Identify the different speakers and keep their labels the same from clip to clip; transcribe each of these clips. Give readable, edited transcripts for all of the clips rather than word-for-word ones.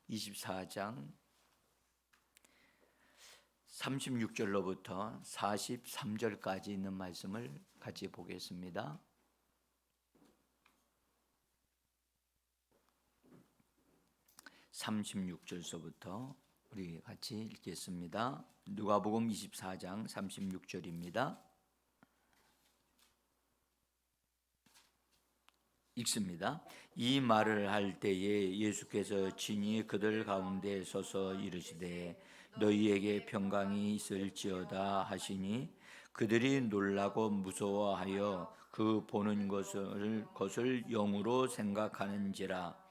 Speaker 1: 24장 36절로부터 43절까지 있는 말씀을 같이 보겠습니다. 36절서부터 우리 같이 읽겠습니다. 누가복음 24장 36절입니다. 읽습니다. 이 말을 할 때에 예수께서 친히 그들 가운데 서서 이르시되 너희에게 평강이 있을지어다 하시니 그들이 놀라고 무서워하여 그 보는 것을 영으로 생각하는지라.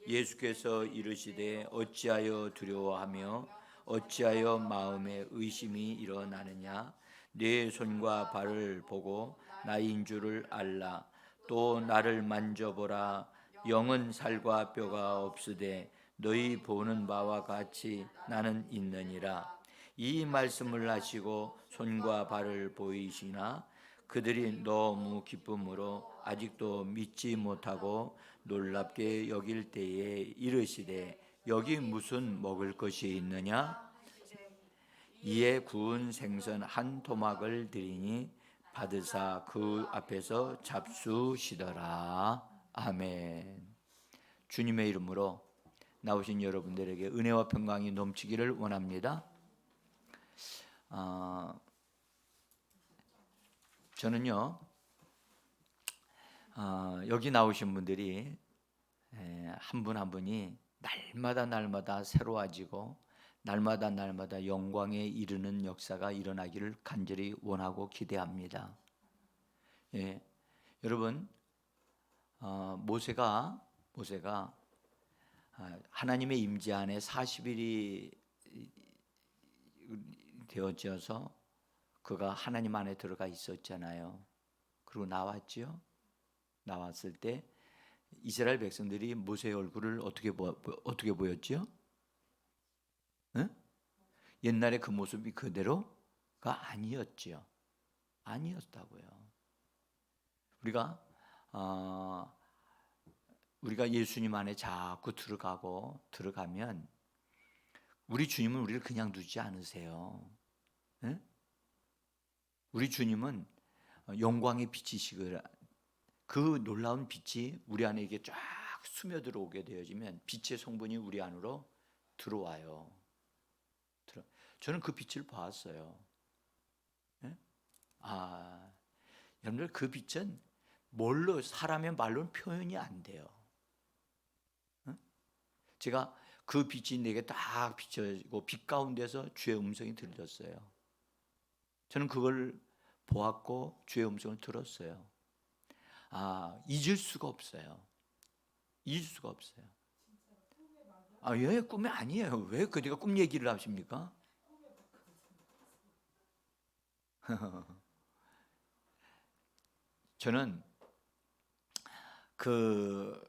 Speaker 1: 예수께서 이르시되 어찌하여 두려워하며 어찌하여 마음에 의심이 일어나느냐. 내 손과 발을 보고 나인 줄을 알라. 또 나를 만져보라. 영은 살과 뼈가 없으되 너희 보는 바와 같이 나는 있느니라. 이 말씀을 하시고 손과 발을 보이시나 그들이 너무 기쁨으로 아직도 믿지 못하고 놀랍게 여길 때에 이르시되 여기 무슨 먹을 것이 있느냐. 이에 구운 생선 한 토막을 드리니 받으사 그 앞에서 잡수시더라. 아멘. 주님의 이름으로 나오신 여러분들에게 은혜와 평강이 넘치기를 원합니다. 저는요 여기 나오신 분들이 한 분 한 분이 날마다 새로워지고 날마다 영광에 이르는 역사가 일어나기를 간절히 원하고 기대합니다. 여러분, 모세가 하나님의 임재 안에 40일이 되어져서 그가 하나님 안에 들어가 있었잖아요. 그리고 나왔죠. 나왔을 때 이스라엘 백성들이 모세의 얼굴을 어떻게 보였죠? 응? 옛날에 그 모습이 그대로가 아니었죠. 아니었다고요. 우리가 예수님 안에 자꾸 들어가면 우리 주님은 우리를 그냥 두지 않으세요. 응? 우리 주님은 영광의 빛이시거라. 그 놀라운 빛이 우리 안에 이게 쫙 스며들어오게 되어지면 빛의 성분이 우리 안으로 들어와요. 저는 그 빛을 봤어요. 네? 여러분들 그 빛은 사람의 말로는 표현이 안 돼요. 제가 그 빛이 내게 딱 비춰지고 빛 가운데서 주의 음성이 들렸어요. 저는 그걸 보았고 주의 음성을 들었어요. 잊을 수가 없어요. 잊을 수가 없어요. 예, 꿈이 아니에요. 왜 그대가 꿈 얘기를 하십니까? 저는 그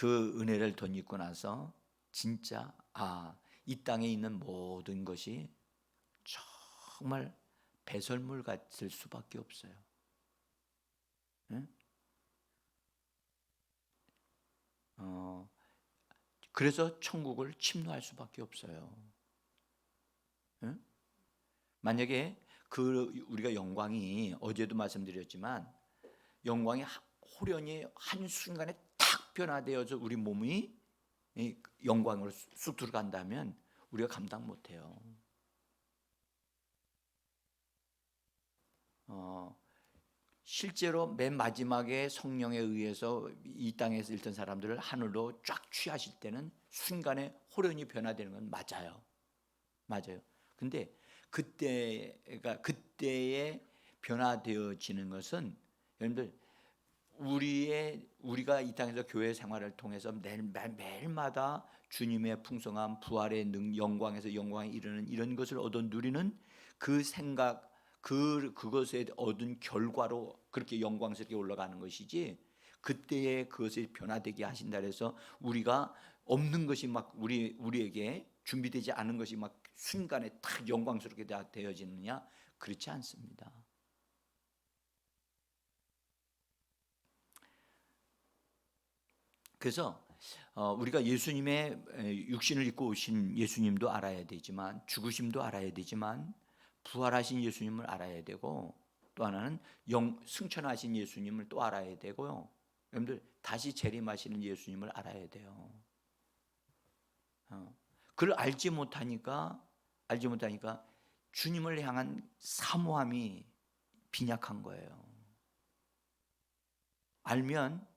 Speaker 1: 은혜를 덧입고 나서 진짜 이 땅에 있는 모든 것이 정말 배설물 같을 수밖에 없어요. 응? 그래서 천국을 침노할 수밖에 없어요. 응? 만약에 우리가 영광이 어제도 말씀드렸지만 영광이 호련히 한순간에 탁 변화되어서 우리 몸이 영광으로 쑥 들어간다면 우리가 감당 못해요. 실제로 맨 마지막에 성령에 의해서 이 땅에서 있던 사람들을 하늘로 쫙 취하실 때는 순간에 호련히 변화되는 건 맞아요. 근데 그때에 변화되어지는 것은 여러분들 우리가 이 땅에서 교회 생활을 통해서 매일마다 주님의 풍성한 부활의 영광에서 영광에 이르는 이런 것을 얻어 누리는 그 생각 그것에 얻은 결과로 그렇게 영광스럽게 올라가는 것이지, 그때에 그것이 변화되게 하신다 해서 우리가 없는 것이 막 우리에게 준비되지 않은 것이 막 순간에 탁 영광스럽게 되어지느냐? 그렇지 않습니다. 그래서 우리가 예수님의 육신을 입고 오신 예수님도 알아야 되지만, 죽으심도 알아야 되지만, 부활하신 예수님을 알아야 되고, 또 하나는 승천하신 예수님을 또 알아야 되고요. 여러분들 다시 재림하시는 예수님을 알아야 돼요. 그걸 알지 못하니까 주님을 향한 사모함이 빈약한 거예요. 알면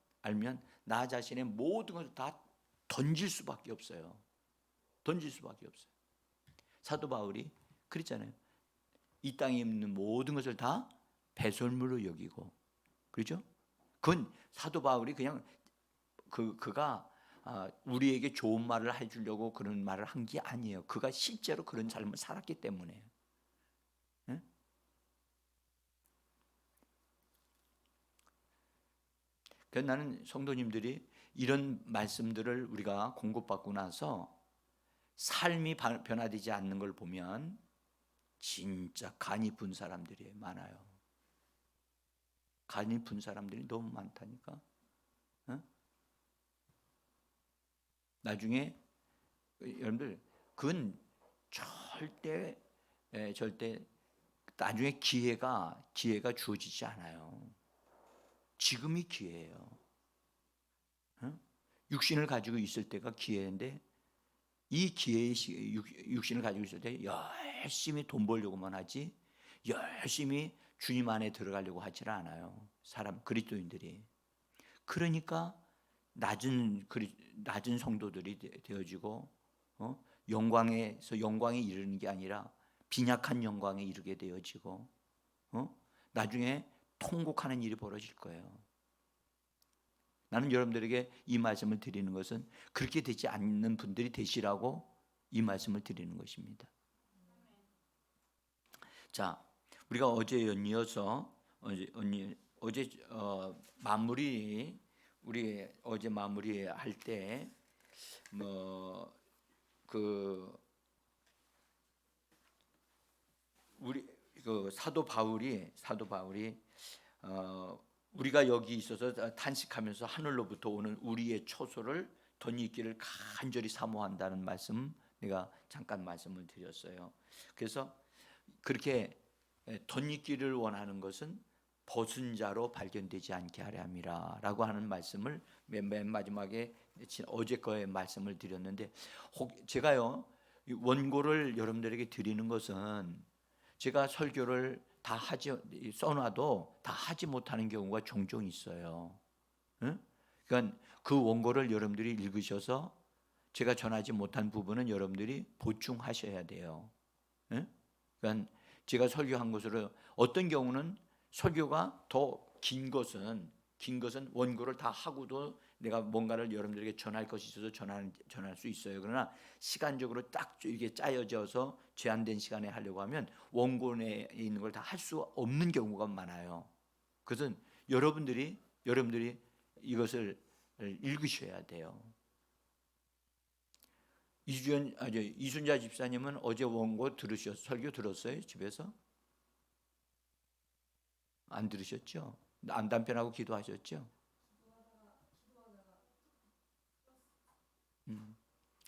Speaker 1: 나 자신의 모든 것을 다 던질 수밖에 없어요. 던질 수밖에 없어요. 사도 바울이 그랬잖아요. 이 땅에 있는 모든 것을 다 배설물로 여기고, 그렇죠? 그건 사도 바울이 그냥 그가 우리에게 좋은 말을 해주려고 그런 말을 한 게 아니에요. 그가 실제로 그런 삶을 살았기 때문에. 네? 그래서 나는 성도님들이 이런 말씀들을 우리가 공급받고 나서 삶이 변화되지 않는 걸 보면 진짜 간이 분 사람들이 많아요. 간이 분 사람들이 너무 많다니까. 나중에 여러분들 그건 절대 나중에 기회가 주어지지 않아요. 지금이 기회예요. 육신을 가지고 있을 때가 기회인데, 이 기회의 육신을 가지고 있을 때 열심히 돈 벌려고만 하지 열심히 주님 안에 들어가려고 하질 않아요. 사람 그리스도인들이. 그러니까 낮은 성도들이 되어지고 영광에서 영광에 이르는 게 아니라 빈약한 영광에 이르게 되어지고 나중에 통곡하는 일이 벌어질 거예요. 나는 여러분들에게 이 말씀을 드리는 것은 그렇게 되지 않는 분들이 되시라고 이 말씀을 드리는 것입니다. 자, 우리가 어제 연이어서 어제 마무리, 우리 어제 마무리할 때 우리 사도 바울이 우리가 여기 있어서 탄식하면서 하늘로부터 오는 우리의 초소를 덧입기를 간절히 사모한다는 말씀, 내가 잠깐 말씀을 드렸어요. 그래서 그렇게 덧입기를 원하는 것은 벗은 자로 발견되지 않게 하려 함이라 라고 하는 말씀을 맨 마지막에 어제 거에 말씀을 드렸는데, 제가요 원고를 여러분들에게 드리는 것은 제가 설교를 다 써놔도 다 하지 못하는 경우가 종종 있어요. 그러니까 그 원고를 여러분들이 읽으셔서 제가 전하지 못한 부분은 여러분들이 보충하셔야 돼요. 그러니까 제가 설교한 것으로 어떤 경우는 설교가 더 긴 것은 원고를 다 하고도 내가 뭔가를 여러분들에게 전할 것이 있어서 전할 수 있어요. 그러나 시간적으로 딱 이게 짜여져서 제한된 시간에 하려고 하면 원고 내에 있는 걸 다 할 수 없는 경우가 많아요. 그것은 여러분들이 이것을 읽으셔야 돼요. 이순자 집사님은 어제 원고 설교 들었어요? 집에서? 안 들으셨죠? 남편하고 기도하셨죠?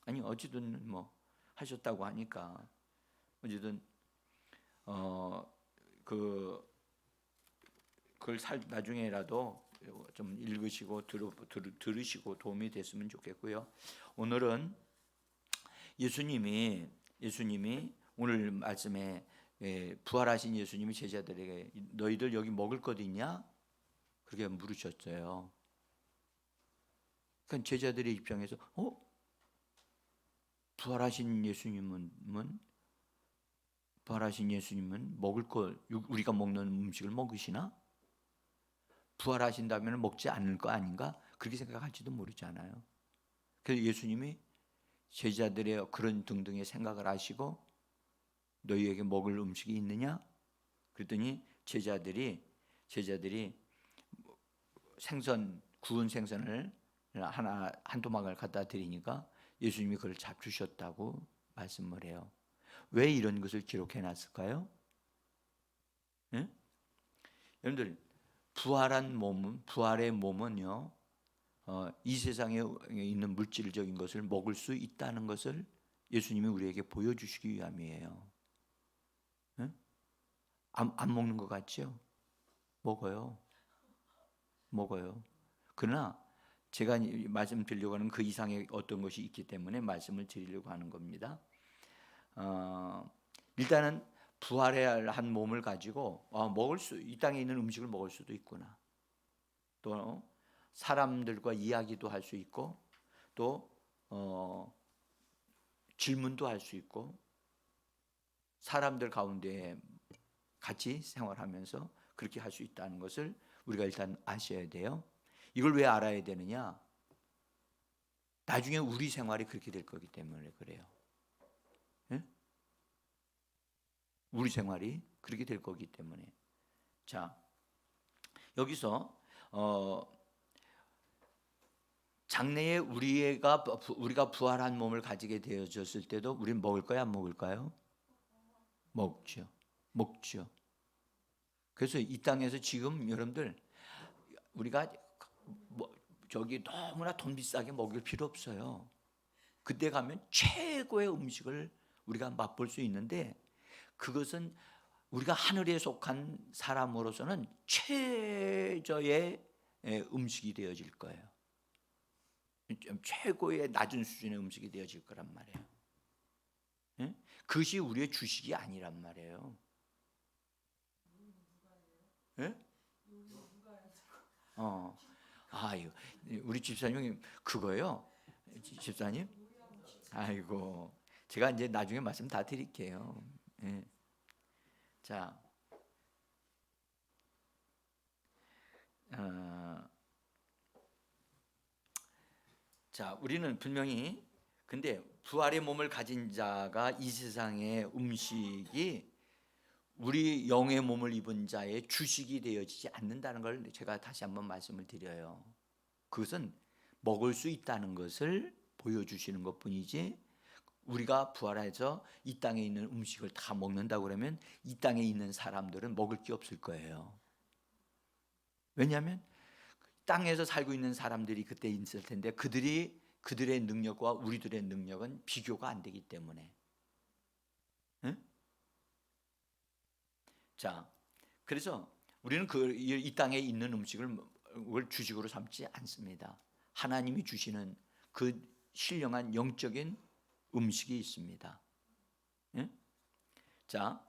Speaker 1: 아니 어쨌든 뭐 하셨다고 하니까 어쨌든 그걸 나중에라도 좀 읽으시고 들으시고 도움이 됐으면 좋겠고요. 오늘은 예수님이 오늘 말씀에 부활하신 예수님이 제자들에게 너희들 여기 먹을 것 있냐? 그렇게 물으셨어요. 그러니까 제자들의 입장에서 부활하신 예수님은 먹을 걸 우리가 먹는 음식을 먹으시나? 부활하신다면 먹지 않을 거 아닌가? 그렇게 생각할지도 모르잖아요. 그래서 예수님이 제자들의 그런 등등의 생각을 하시고 너희에게 먹을 음식이 있느냐? 그랬더니 제자들이 구운 생선을 한 토막을 갖다 드리니까 예수님이 그걸 잡수셨다고 말씀을 해요. 왜 이런 것을 기록해 놨을까요? 여러분들 부활의 몸은요 이 세상에 있는 물질적인 것을 먹을 수 있다는 것을 예수님이 우리에게 보여주시기 위함이에요. 응? 안 먹는 것 같죠? 먹어요. 그러나 제가 말씀드리려고 하는 그 이상의 어떤 것이 있기 때문에 말씀을 드리려고 하는 겁니다. 일단은 부활한 몸을 가지고 이 땅에 있는 음식을 먹을 수도 있구나. 또 사람들과 이야기도 할 수 있고, 또 질문도 할 수 있고, 사람들 가운데 같이 생활하면서 그렇게 할 수 있다는 것을 우리가 일단 아셔야 돼요. 이걸 왜 알아야 되느냐? 나중에 우리 생활이 그렇게 될 거기 때문에 그래요. 네? 우리 생활이 그렇게 될 거기 때문에. 자, 여기서 장래에 우리가 부활한 몸을 가지게 되어졌을 때도 우리는 먹을 거야, 안 먹을까요? 먹죠. 그래서 이 땅에서 지금 여러분들 우리가 너무나 돈 비싸게 먹일 필요 없어요. 그때 가면 최고의 음식을 우리가 맛볼 수 있는데, 그것은 우리가 하늘에 속한 사람으로서는 최저의 음식이 되어질 거예요. 최고의 낮은 수준의 음식이 되어질 거란 말이에요. 예? 그것이 우리의 주식이 아니란 말이에요. 예? 우리 집사님 그거요. 집사님? 아이고, 제가 이제 나중에 말씀 다 드릴게요. 예. 자, 우리는 분명히 근데 부활의 몸을 가진 자가 이 세상의 음식이 우리 영의 몸을 입은 자의 주식이 되어지지 않는다는 걸 제가 다시 한번 말씀을 드려요. 그것은 먹을 수 있다는 것을 보여주시는 것뿐이지, 우리가 부활해서 이 땅에 있는 음식을 다 먹는다고 그러면 이 땅에 있는 사람들은 먹을 게 없을 거예요. 왜냐하면 땅에서 살고 있는 사람들이 그때 있을 텐데 그들의 능력과 우리들의 능력은 비교가 안 되기 때문에. 응? 자, 그래서 우리는 이 땅에 있는 음식을 주식으로 삼지 않습니다. 하나님이 주시는 그 신령한 영적인 음식이 있습니다. 응? 자,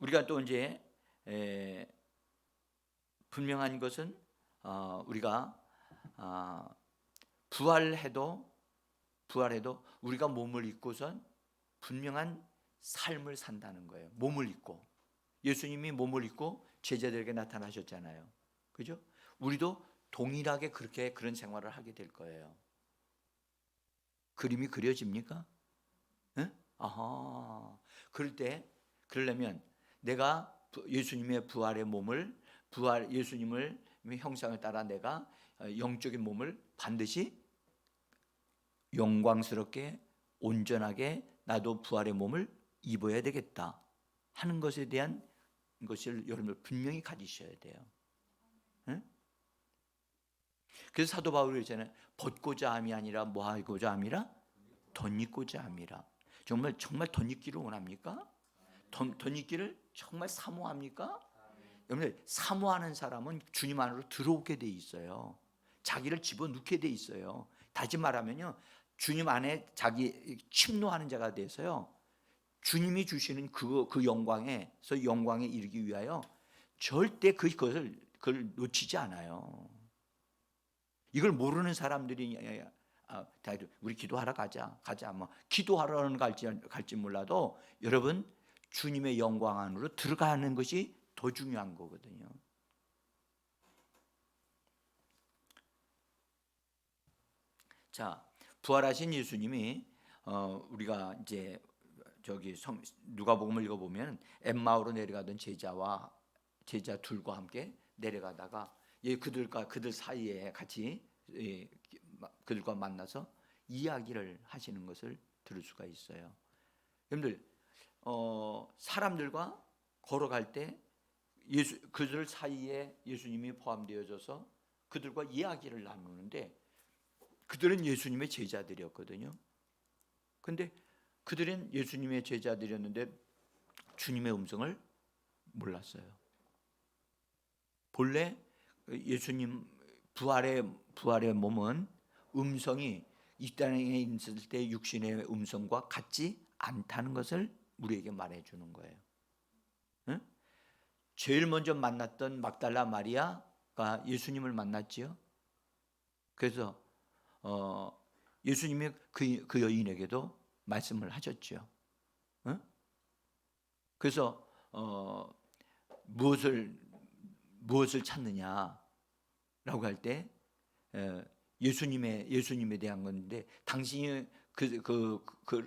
Speaker 1: 우리가 또 이제 분명한 것은 우리가 부활해도 우리가 몸을 입고선 분명한 삶을 산다는 거예요. 몸을 입고 예수님이 몸을 입고 제자들에게 나타나셨잖아요. 그죠? 우리도 동일하게 그런 생활을 하게 될 거예요. 그림이 그려집니까? 네? 그러려면 내가 예수님의 부활의 몸을 예수님을 형상을 따라 내가 영적인 몸을 반드시 영광스럽게 온전하게 나도 부활의 몸을 입어야 되겠다 하는 것에 대한 것을 여러분들 분명히 가지셔야 돼요. 네? 그래서 사도 바울이 그러잖아요. 벗고자 함이 아니라 뭐 하고자 함이라? 덧입고자 함이라. 정말 덧입기를 원합니까? 덧입기를 정말 사모합니까? 여러분들, 사모하는 사람은 주님 안으로 들어오게 돼 있어요. 자기를 집어넣게 돼 있어요. 다시 말하면요, 주님 안에 자기 침노하는 자가 돼서요, 주님이 주시는 그 영광에서 영광에 이르기 위하여 절대 그걸 놓치지 않아요. 이걸 모르는 사람들이 우리 기도하러 가자 뭐 기도하러는 갈지 몰라도 여러분 주님의 영광 안으로 들어가는 것이 더 중요한 거거든요. 자, 부활하신 예수님이 우리가 이제 누가복음을 읽어보면 엠마오로 내려가던 제자 둘과 함께 내려가다가 그들 사이에 같이 그들과 만나서 이야기를 하시는 것을 들을 수가 있어요. 여러분들, 사람들과 걸어갈 때 그들 사이에 예수님이 포함되어져서 그들과 이야기를 나누는데 그들은 예수님의 제자들이었거든요. 근데 그들은 예수님의 제자들이었는데 주님의 음성을 몰랐어요. 본래 예수님 부활의 몸은 음성이 이 땅에 있을 때 육신의 음성과 같지 않다는 것을 우리에게 말해주는 거예요. 응? 제일 먼저 만났던 막달라 마리아가 예수님을 만났지요. 그래서 예수님이 그 여인에게도 말씀을 하셨죠. 응? 그래서 무엇을 찾느냐라고 할 때 예수님에 대한 건데 당신이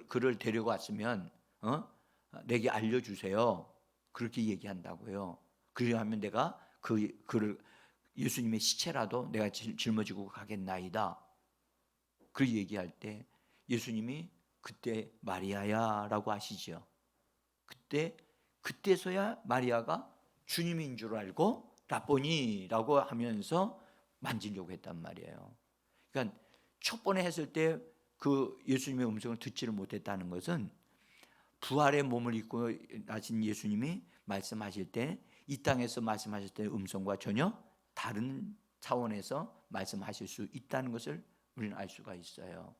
Speaker 1: 그를 데리고 왔으면 내게 알려주세요. 그렇게 얘기한다고요. 그리하면 내가 그를 예수님의 시체라도 내가 짊어지고 가겠나이다. 그 얘기할 때 예수님이 그때 마리아야라고 하시죠. 그때서야 마리아가 주님인 줄 알고 라보니라고 하면서 만지려고 했단 말이에요. 그러니까 첫 번에 했을 때 그 예수님의 음성을 듣지를 못했다는 것은 부활의 몸을 입고 나신 예수님이 말씀하실 때 이 땅에서 말씀하실 때 음성과 전혀 다른 차원에서 말씀하실 수 있다는 것을 우리는 알 수가 있어요.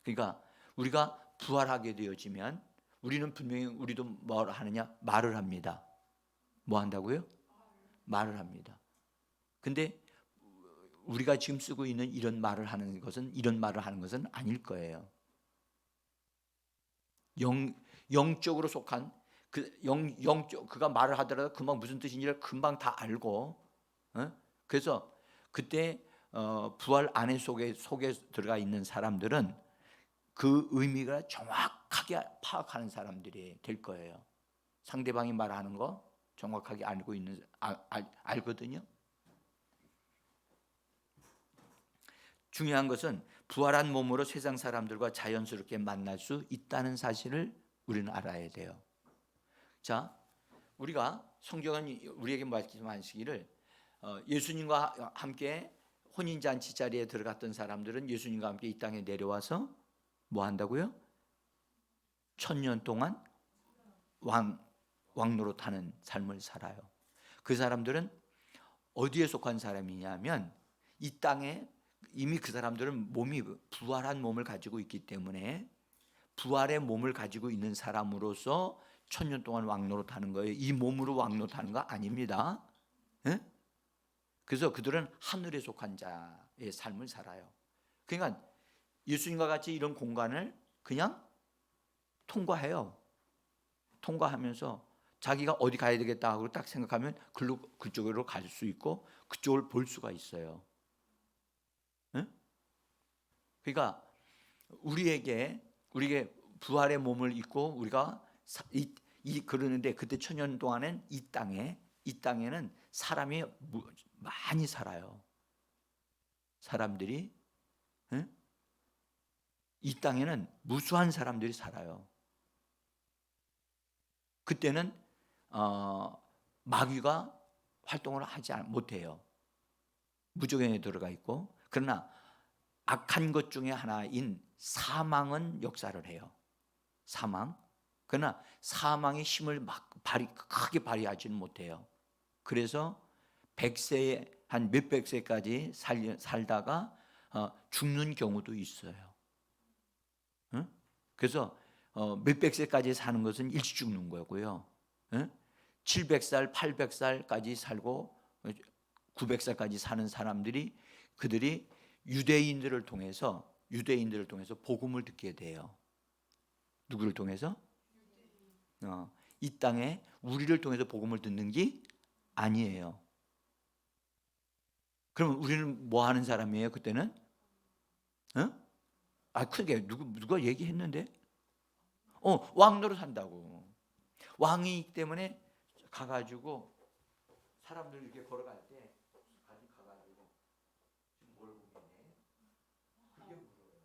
Speaker 1: 그러니까 우리가 부활하게 되어지면 우리는 분명히 우리도 뭘 하느냐? 말을 합니다. 뭐 한다고요? 말을 합니다. 근데 우리가 지금 쓰고 있는 이런 말을 하는 것은 아닐 거예요. 영적으로 속한 그가 말을 하더라도 금방 무슨 뜻인지를 금방 다 알고, 그래서 그때 부활 안에 속에 들어가 있는 사람들은 그 의미가 정확하게 파악하는 사람들이 될 거예요. 상대방이 말하는 거 정확하게 알거든요. 중요한 것은 부활한 몸으로 세상 사람들과 자연스럽게 만날 수 있다는 사실을 우리는 알아야 돼요. 자, 우리가 성경은 우리에게 말씀하시기를 예수님과 함께 혼인잔치 자리에 들어갔던 사람들은 예수님과 함께 이 땅에 내려와서 뭐 한다고요? 1000년 동안 왕노릇하는 삶을 살아요. 그 사람들은 어디에 속한 사람이냐면 이 땅에 이미 그 사람들은 몸이 부활한 몸을 가지고 있기 때문에 부활의 몸을 가지고 있는 사람으로서 1000년 동안 왕노릇하는 거예요. 이 몸으로 왕노릇하는 거 아닙니다. 네? 그래서 그들은 하늘에 속한 자의 삶을 살아요. 그러니까 예수님과 같이 이런 공간을 그냥 통과해요. 통과하면서 자기가 어디 가야 되겠다 하고 딱 생각하면 그쪽으로 갈 수 있고 그쪽을 볼 수가 있어요. 네? 그러니까 우리에게 부활의 몸을 입고 우리가 그러는데 그때 1000년 동안은 이 땅에는 사람이 많이 살아요. 사람들이 이 땅에는 무수한 사람들이 살아요. 그때는 마귀가 활동을 하지 못해요. 무조건에 들어가 있고, 그러나 악한 것 중에 하나인 사망은 역사를 해요. 사망. 그러나 사망의 힘을 크게 발휘하지는 못해요. 그래서 100세 한 몇백 세까지 살다가 죽는 경우도 있어요. 그래서 몇백 세까지 사는 것은 일찍 죽는 거고요. 700살, 800살까지 살고 900살까지 사는 사람들이 그들이 유대인들을 통해서 복음을 듣게 돼요. 누구를 통해서? 이 땅에 우리를 통해서 복음을 듣는 게 아니에요. 그러면 우리는 뭐 하는 사람이에요? 그때는? 크게 누가 얘기했는데? 왕노릇 한다고. 왕이기 때문에 가가지고 사람들 이렇게 걸어갈 때 가가지고 지금 뭘 보겠네? 그게 물어요.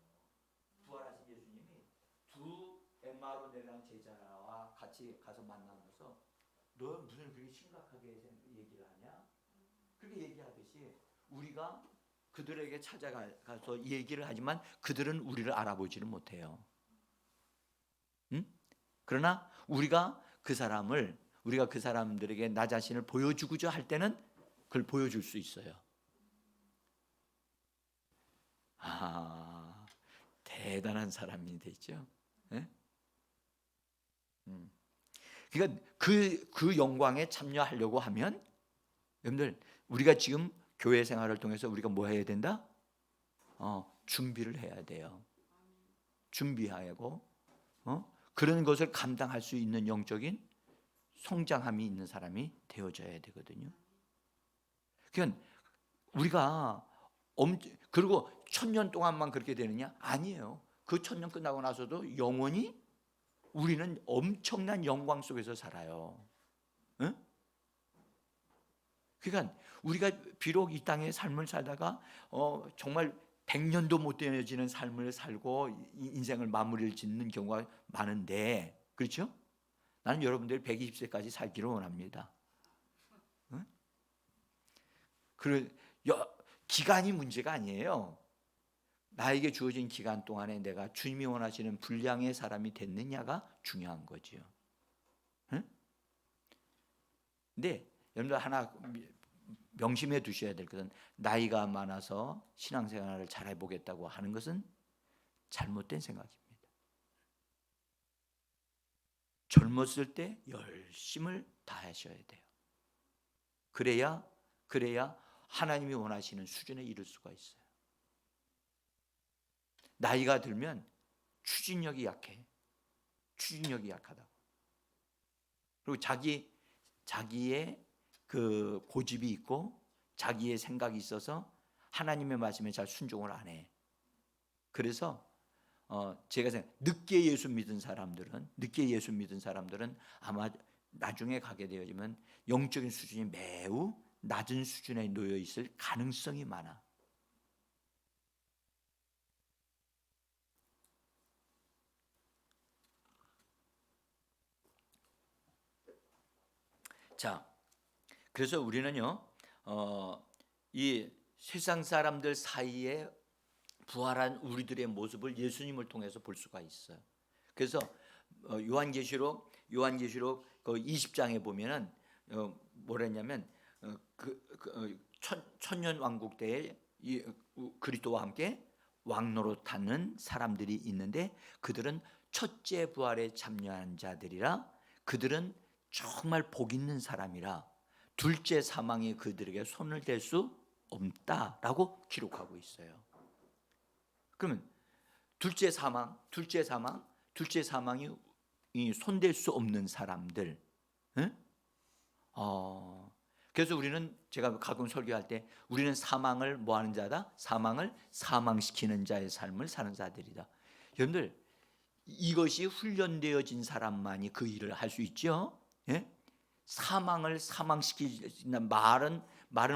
Speaker 1: 부활하신 예수님이 두 엠마로 내려간 제자와 같이 가서 만나면서 너 무슨 그렇게 심각하게 얘기를 하냐? 그렇게 얘기하듯이 우리가 그들에게 찾아가서 얘기를 하지만 그들은 우리를 알아보지는 못해요. 응? 그러나 우리가 그 사람들에게 나 자신을 보여주고자 할 때는 그걸 보여줄 수 있어요. 아, 대단한 사람이 되죠. 네? 그러니까 그 영광에 참여하려고 하면 여러분들 우리가 지금 교회 생활을 통해서 우리가 뭐 해야 된다? 준비를 해야 돼요. 준비하고 그런 것을 감당할 수 있는 영적인 성장함이 있는 사람이 되어져야 되거든요. 그러니까 우리가 그리고 1000년 동안만 그렇게 되느냐? 아니에요. 그 1000년 끝나고 나서도 영원히 우리는 엄청난 영광 속에서 살아요. 응? 그러니까 우리가 비록 이 땅의 삶을 살다가 정말 100년도 못 되어지는 삶을 살고 인생을 마무리를 짓는 경우가 많은데, 그렇죠? 나는 여러분들 120세까지 살기를 원합니다. 응? 기간이 문제가 아니에요. 나에게 주어진 기간 동안에 내가 주님이 원하시는 분량의 사람이 됐느냐가 중요한 거지요. 응? 근데 여러분들 하나 명심해 두셔야 될 것은 나이가 많아서 신앙생활을 잘 해보겠다고 하는 것은 잘못된 생각입니다. 젊었을 때 열심을 다하셔야 돼요. 그래야 하나님이 원하시는 수준에 이를 수가 있어요. 나이가 들면 추진력이 약해. 추진력이 약하다고. 그리고 자기의 그 고집이 있고 자기의 생각이 있어서 하나님의 말씀에 잘 순종을 안 해. 그래서 제가 생각 늦게 예수 믿은 사람들은 아마 나중에 가게 되어지면 영적인 수준이 매우 낮은 수준에 놓여 있을 가능성이 많아. 자, 그래서 우리는요, 이 세상 사람들 사이에 부활한 우리들의 모습을 예수님을 통해서 볼 수가 있어요. 그래서 요한계시록 그 20장에 보면은 뭐랬냐면 천년 왕국 때에 이 그리스도와 함께 왕노릇하는 사람들이 있는데 그들은 첫째 부활에 참여한 자들이라 그들은 정말 복 있는 사람이라 둘째 사망이 그들에게 손을 댈 수 없다라고 기록하고 있어요. 그러면 둘째 사망이 손댈 수 없는 사람들. 응? 그래서 우리는 제가 가끔 설교할 때 우리는 사망을 뭐 하는 자다? 사망을 사망시키는 자의 삶을 사는 자들이다. 여러분들 이것이 훈련되어진 사람만이 그 일을 할 수 있죠. 예? 사망을 사망시키는 말은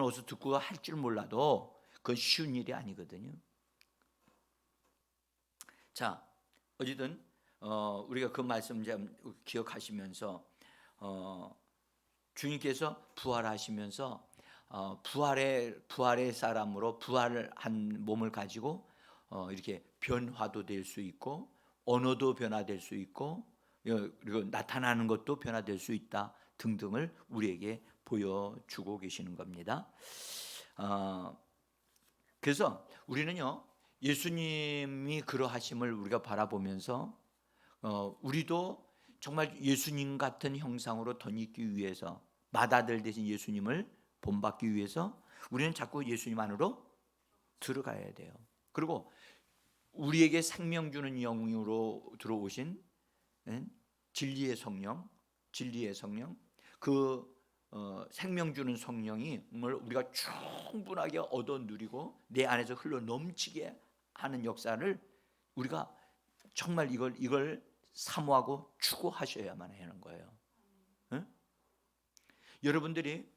Speaker 1: 어디서 듣고 할 줄 몰라도 그건 쉬운 일이 아니거든요. 자, 어쨌든 우리가 그 말씀 좀 기억하시면서 주님께서 부활하시면서 부활의 사람으로 부활한 몸을 가지고 이렇게 변화도 될 수 있고 언어도 변화될 수 있고 그리고 나타나는 것도 변화될 수 있다 등등을 우리에게 보여주고 계시는 겁니다. 그래서 우리는요 예수님이 그러하심을 우리가 바라보면서 우리도 정말 예수님 같은 형상으로 덧입기 위해서 맏아들 되신 예수님을 본받기 위해서 우리는 자꾸 예수님 안으로 들어가야 돼요. 그리고 우리에게 생명 주는 영으로 들어오신 진리의 성령 그 생명 주는 성령을 우리가 충분하게 얻어 누리고 내 안에서 흘러 넘치게 하는 역사를 우리가 정말 이걸 사모하고 추구하셔야만 하는 거예요. 응? 여러분들이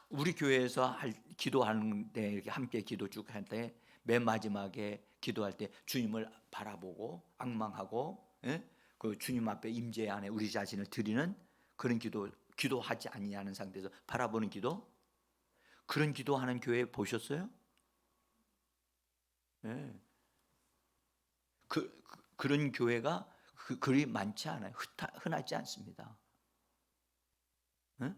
Speaker 1: 우리 교회에서 기도하는데 이렇게 함께 기도 쭉 할 때 맨 마지막에 기도할 때 주님을 바라보고 앙망하고 그 주님 앞에 임재 안에 우리 자신을 드리는 그런 기도하지 아니하는 상태에서 바라보는 기도 그런 기도하는 교회 보셨어요? 네. 그런 교회가 그리 많지 않아요. 흔하지 않습니다. 네?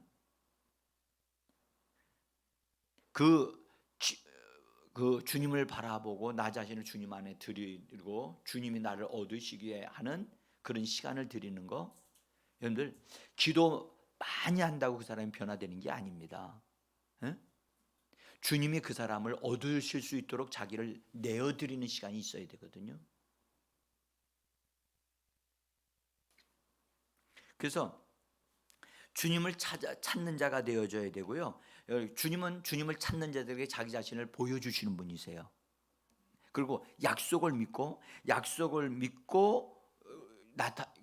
Speaker 1: 그, 그 주님을 바라보고 나 자신을 주님 안에 드리고 주님이 나를 얻으시기에 하는 그런 시간을 드리는 거, 여러분들 기도 많이 한다고 그 사람이 변화되는 게 아닙니다. 예? 주님이 그 사람을 얻으실 수 있도록 자기를 내어드리는 시간이 있어야 되거든요. 그래서 주님을 찾는 자가 되어져야 되고요. 주님은 주님을 찾는 자들에게 자기 자신을 보여주시는 분이세요. 그리고 약속을 믿고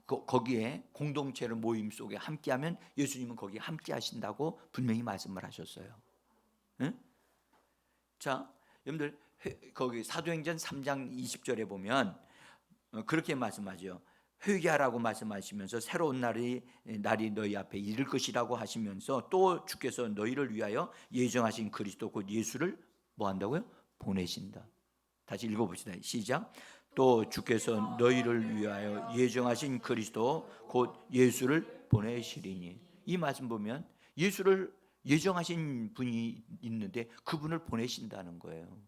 Speaker 1: 거기에 공동체를 모임 속에 함께하면 예수님은 거기에 함께하신다고 분명히 말씀을 하셨어요. 응? 자, 여러분들 거기 사도행전 3장 20절에 보면 그렇게 말씀하죠. 회개하라고 말씀하시면서 새로운 날이 너희 앞에 이를 것이라고 하시면서 또 주께서 너희를 위하여 예정하신 그리스도 곧 예수를 뭐 한다고요? 보내신다. 다시 읽어봅시다. 시작. 또 주께서 너희를 위하여 예정하신 그리스도 곧 예수를 보내시리니. 이 말씀 보면 예수를 예정하신 분이 있는데 그분을 보내신다는 거예요.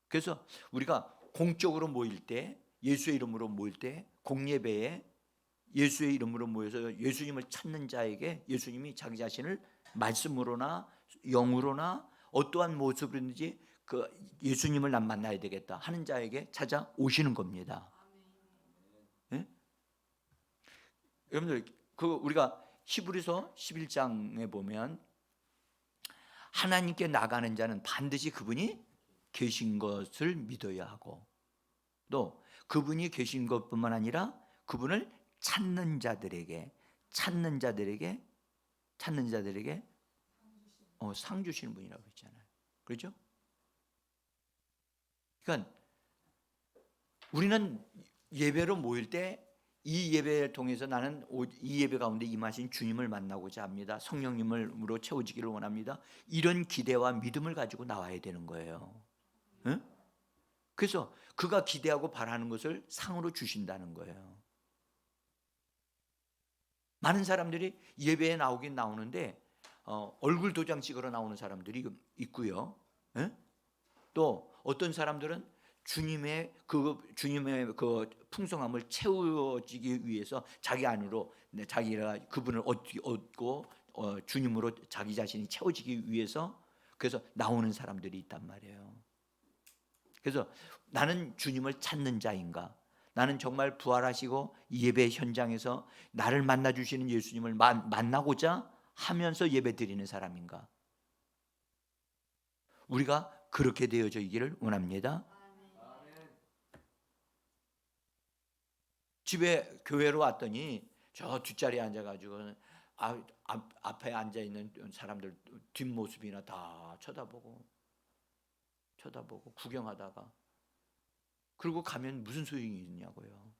Speaker 1: 그래서 우리가 공적으로 모일 때, 예수의 이름으로 모일 때 공예배에 예수의 이름으로 모여서 예수님을 찾는 자에게 예수님이 자기 자신을 말씀으로나 영으로나 어떠한 모습이든지 그 예수님을 난 만나야 되겠다 하는 자에게 찾아오시는 겁니다. 네? 여러분들 그 우리가 히브리서 11장에 보면 하나님께 나가는 자는 반드시 그분이 계신 것을 믿어야 하고 또 그분이 계신 것뿐만 아니라 그분을 찾는 자들에게 상 주시는 분이라고 했잖아요. 그렇죠? 그러니까 우리는 예배로 모일 때 이 예배를 통해서 나는 이 예배 가운데 임하신 주님을 만나고자 합니다. 성령님으로 채워지기를 원합니다. 이런 기대와 믿음을 가지고 나와야 되는 거예요. 응? 그래서 그가 기대하고 바라는 것을 상으로 주신다는 거예요. 많은 사람들이 예배에 나오긴 나오는데 얼굴 도장 찍으러 나오는 사람들이 있고요. 예? 또 어떤 사람들은 주님의 그 풍성함을 채워지기 위해서 자기 안으로 자기가 그분을 얻고 주님으로 자기 자신이 채워지기 위해서 그래서 나오는 사람들이 있단 말이에요. 그래서 나는 주님을 찾는 자인가? 나는 정말 부활하시고 예배 현장에서 나를 만나 주시는 예수님을 만나고자 하면서 예배 드리는 사람인가? 우리가 그렇게 되어져 있기를 원합니다. 집에 교회로 왔더니 저 뒷자리에 앉아가지고 앞에 앉아 있는 사람들 뒷모습이나 다 쳐다보고 구경하다가 그리고 가면 무슨 소용이 있냐고요.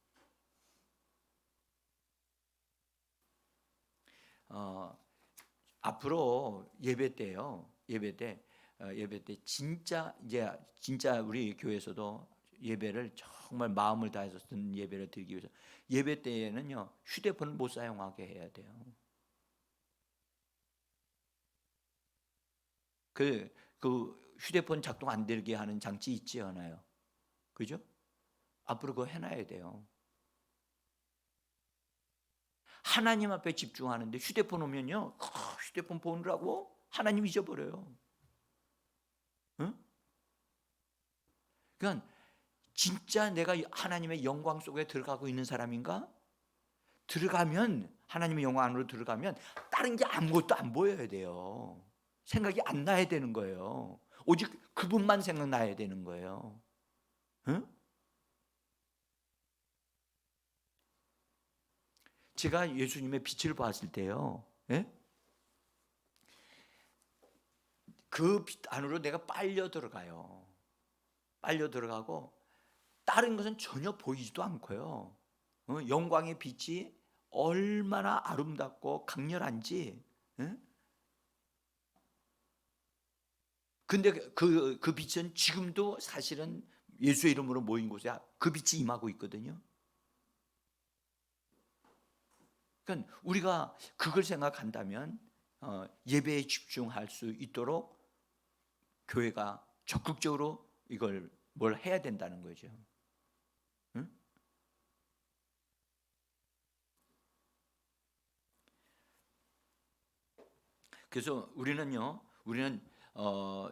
Speaker 1: 앞으로 예배 때 진짜 우리 교회에서도 예배를 정말 마음을 다해서 듣는 예배를 드리기 위해서 예배 때에는요 휴대폰을 못 사용하게 해야 돼요. 그 휴대폰 작동 안 되게 하는 장치 있지 않아요? 그죠? 앞으로 그거 해놔야 돼요. 하나님 앞에 집중하는데 휴대폰 오면요 휴대폰 보느라고 하나님 잊어버려요. 응? 그러니까 진짜 내가 하나님의 영광 속에 들어가고 있는 사람인가? 들어가면 하나님의 영광 안으로 들어가면 다른 게 아무것도 안 보여야 돼요. 생각이 안 나야 되는 거예요. 오직 그분만 생각나야 되는 거예요. 응? 제가 예수님의 빛을 봤을 때요. 예? 그 빛 안으로 내가 빨려 들어가요. 빨려 들어가고 다른 것은 전혀 보이지도 않고요. 영광의 빛이 얼마나 아름답고 강렬한지 근데 그 빛은 지금도 사실은 예수의 이름으로 모인 곳에 그 빛이 임하고 있거든요. 그러니까 우리가 그걸 생각한다면 예배에 집중할 수 있도록 교회가 적극적으로 이걸 뭘 해야 된다는 거죠. 응? 그래서 우리는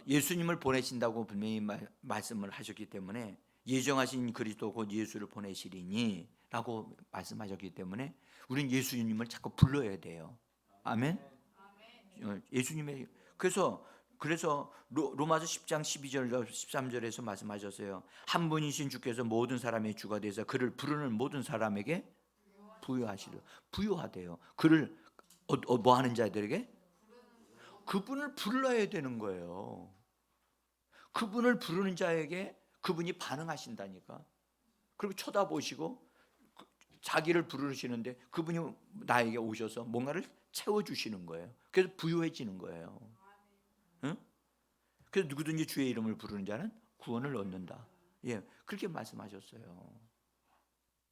Speaker 1: 예수님을 보내신다고 분명히 말씀을 하셨기 때문에 예정하신 그리스도 곧 예수를 보내시리니라고 말씀하셨기 때문에 우리는 예수님을 자꾸 불러야 돼요. 아멘. 예수님의 그래서 로마서 10장 12절 13절에서 말씀하셨어요. 한 분이신 주께서 모든 사람의 주가 되서 그를 부르는 모든 사람에게 부여하시려 부여하대요. 그를 뭐 하는 자들에게 그분을 불러야 되는 거예요. 그분을 부르는 자에게 그분이 반응하신다니까. 그리고 쳐다보시고 자기를 부르시는데 그분이 나에게 오셔서 뭔가를 채워주시는 거예요. 그래서 부유해지는 거예요. 응? 그래서 누구든지 주의 이름을 부르는 자는 구원을 얻는다. 예, 그렇게 말씀하셨어요.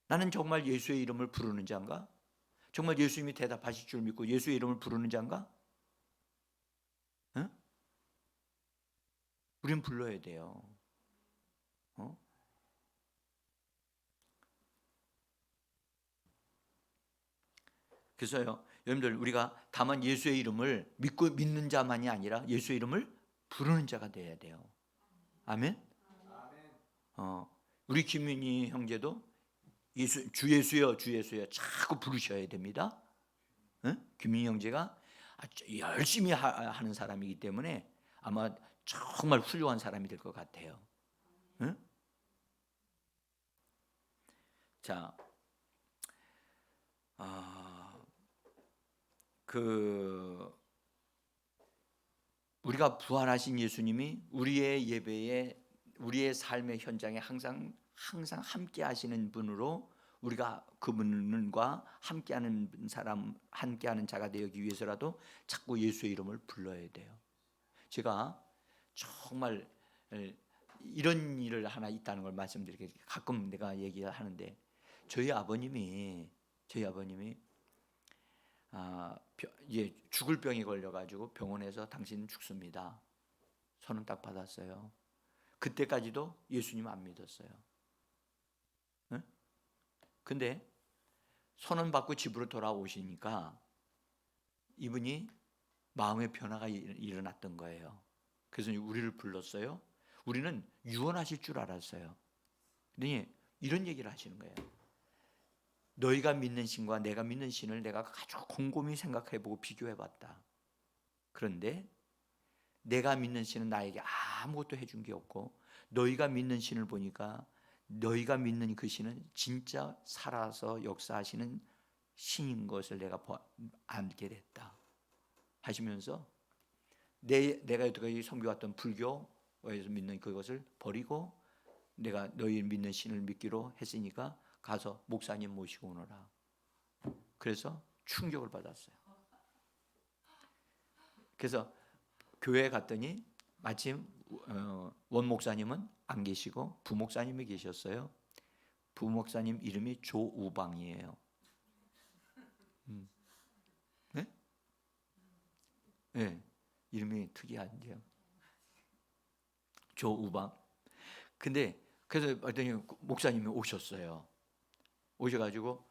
Speaker 1: 나는 정말 예수의 이름을 부르는 자인가? 정말 예수님이 대답하실 줄 믿고 예수의 이름을 부르는 자인가? 응? 우린 불러야 돼요. 어? 그래서요, 여러분들 우리가 다만 예수의 이름을 믿고 믿는 자만이 아니라 예수의 이름을 부르는 자가 돼야 돼요. 아멘. 우리 김민희 형제도 주 예수여 주 예수여 자꾸 부르셔야 됩니다. 응? 김민희 형제가 아주 열심히 하는 사람이기 때문에 아마 정말 훌륭한 사람이 될 것 같아요. 응? 자, 우리가 부활하신 예수님이 우리의 예배에 우리의 삶의 현장에 항상 함께 하시는 분으로 우리가 그분과 함께하는 사람, 함께하는 자가 되기 위해서라도 자꾸 예수의 이름을 불러야 돼요. 제가 정말 이런 일을 하나 있다는 걸 말씀드리게 가끔 내가 얘기하는데 저희 아버님이 이제 죽을 병에 걸려가지고 병원에서 당신은 죽습니다. 선언 딱 받았어요. 그때까지도 예수님 안 믿었어요. 응? 근데 선언 받고 집으로 돌아오시니까 이분이 마음의 변화가 일어났던 거예요. 그래서 우리를 불렀어요. 우리는 유언하실 줄 알았어요. 그러니 이런 얘기를 하시는 거예요. 너희가 믿는 신과 내가 믿는 신을 내가 아주 곰곰이 생각해보고 비교해봤다. 그런데 내가 믿는 신은 나에게 아무것도 해준 게 없고 너희가 믿는 신을 보니까 너희가 믿는 그 신은 진짜 살아서 역사하시는 신인 것을 내가 알게 됐다 하시면서 내가 여태까지 섬겨왔던 불교에서 믿는 그것을 버리고 내가 너희 믿는 신을 믿기로 했으니까 가서 목사님 모시고 오너라. 그래서 충격을 받았어요. 그래서 교회에 갔더니 마침 원 목사님은 안 계시고 부목사님이 계셨어요. 부목사님 이름이 조우방이에요. 네? 네, 이름이 특이한데요. 조우방. 근데 그래서 봤더니 목사님이 오셨어요. 오셔가지고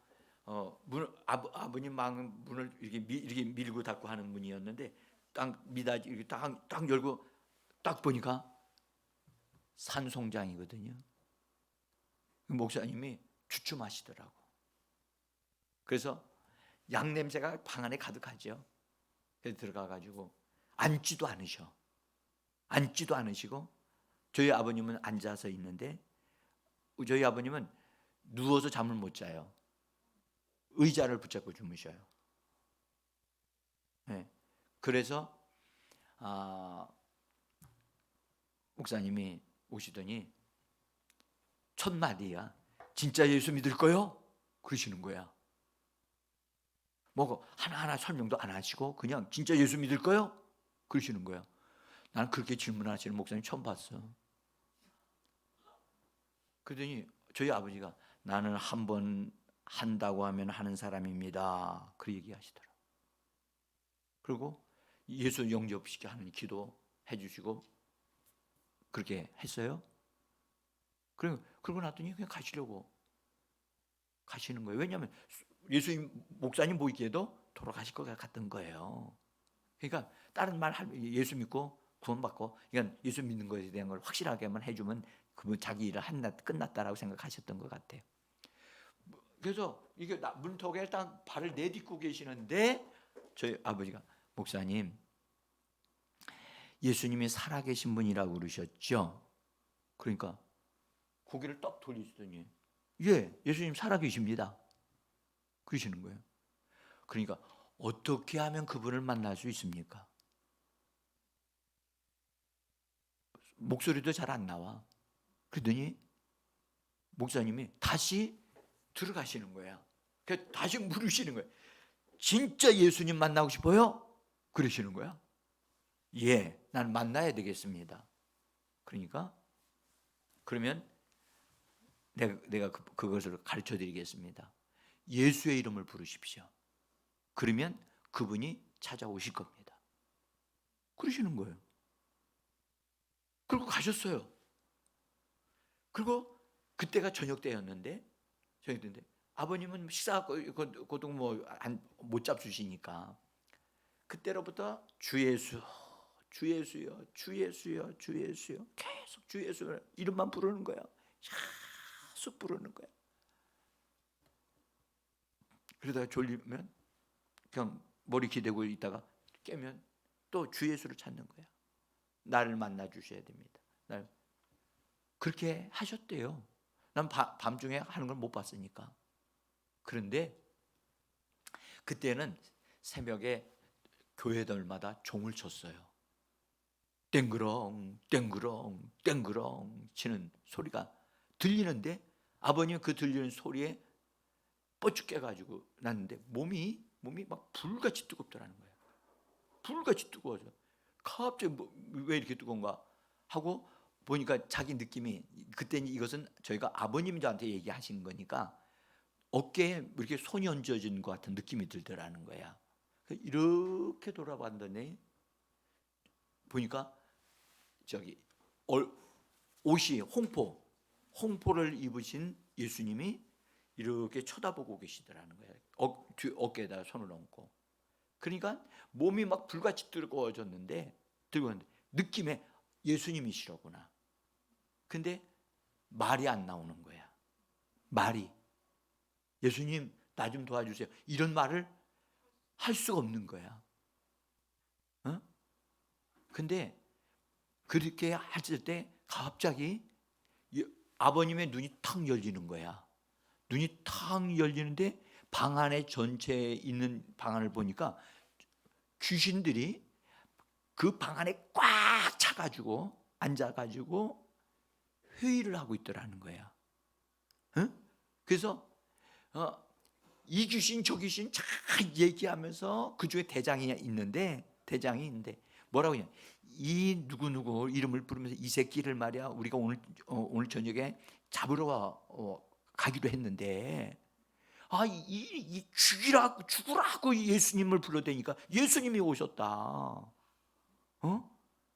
Speaker 1: 아버님 방 문을 이렇게 밀고 닫고 하는 문이었는데 딱 미닫이 이렇게 딱 열고 딱 보니까 산송장이거든요. 목사님이 주춤하시더라고. 그래서 양 냄새가 방 안에 가득하죠. 그래서 들어가가지고 앉지도 않으시고 저희 아버님은 앉아서 있는데 저희 아버님은 누워서 잠을 못 자요. 의자를 붙잡고 주무셔요. 네. 그래서 목사님이 오시더니 첫 마디가 진짜 예수 믿을 거요? 그러시는 거야. 뭐 하나하나 설명도 안 하시고 그냥 진짜 예수 믿을 거요? 그러시는 거야. 나는 그렇게 질문하시는 목사님 처음 봤어. 그러더니 저희 아버지가 나는 한 번 한다고 하면 하는 사람입니다. 그 얘기하시더라고요. 그리고 예수 영접시켜 하는 기도 해주시고 그렇게 했어요. 그러고 났더니 그냥 가시려고 가시는 거예요. 왜냐하면 예수님 목사님 보이기에도 돌아가실 것 같던 거예요. 그러니까 다른 말 예수 믿고 구원받고, 그러니까 예수 믿는 것에 대한 걸 확실하게만 해주면 그분 자기 일을 끝났다라고 생각하셨던 것 같아요. 그래서 이게 문턱에 일단 발을 내딛고 계시는데 저희 아버지가 목사님 예수님이 살아계신 분이라고 그러셨죠? 그러니까 고개를 떡 돌리시더니 예, 예수님 살아계십니다. 그러시는 거예요. 그러니까 어떻게 하면 그분을 만날 수 있습니까? 목소리도 잘 안 나와. 그러더니 목사님이 다시 들어가시는 거야. 다시 물으시는 거예요. 진짜 예수님 만나고 싶어요? 그러시는 거야. 예, 난 만나야 되겠습니다. 그러니까 그러면 내가 그것을 가르쳐 드리겠습니다. 예수의 이름을 부르십시오. 그러면 그분이 찾아오실 겁니다. 그러시는 거예요. 그리고 가셨어요. 그리고 그때가 저녁 때였는데 아버님은 식사 고동 못 잡수시니까 그때로부터 주 예수, 주 예수요, 주 예수요, 주 예수요, 계속 주 예수 이름만 부르는 거야. 계속 부르는 거야. 그러다가 졸리면 그냥 머리 기대고 있다가 깨면 또 주 예수를 찾는 거야. 나를 만나 주셔야 됩니다. 그렇게 하셨대요. 난 밤중에 하는 걸 못 봤으니까. 그런데 그때는 새벽에 교회들마다 종을 쳤어요. 땡그렁 땡그렁 땡그렁 치는 소리가 들리는데 아버님 그 들리는 소리에 뻗죽 깨가지고 났는데 몸이 막 불같이 뜨겁더라는 거예요. 불같이 뜨거워져. 갑자기 왜 이렇게 뜨거운가 하고 보니까 자기 느낌이 그때는 이것은 저희가 아버님이 저한테 얘기하신 거니까 어깨에 이렇게 손이 얹어진 것 같은 느낌이 들더라는 거야. 이렇게 돌아봤더니 보니까 저기 옷이 홍포를 입으신 예수님이 이렇게 쳐다보고 계시더라는 거예요. 어깨에다 손을 얹고. 그러니까 몸이 막 불같이 뜨거워졌는데 느낌에 예수님이시로구나. 근데 말이 안 나오는 거야. 말이 예수님 나 좀 도와주세요. 이런 말을 할 수가 없는 거야. 근데 그렇게 했을 때 갑자기 아버님의 눈이 탁 열리는 거야. 눈이 탁 열리는데 방 안에 전체에 있는 방 안을 보니까 귀신들이 그 방 안에 꽉 차가지고 앉아가지고 회의를 하고 있더라는 거야. 그래서 이 귀신 저 귀신 잘 얘기하면서 그 중에 대장이 있는데 뭐라고 하냐? 이 누구 이름을 부르면서 이 새끼를 말이야 우리가 오늘 저녁에 잡으러 가기로 했는데 이 죽으라고 예수님을 불러대니까 예수님이 오셨다.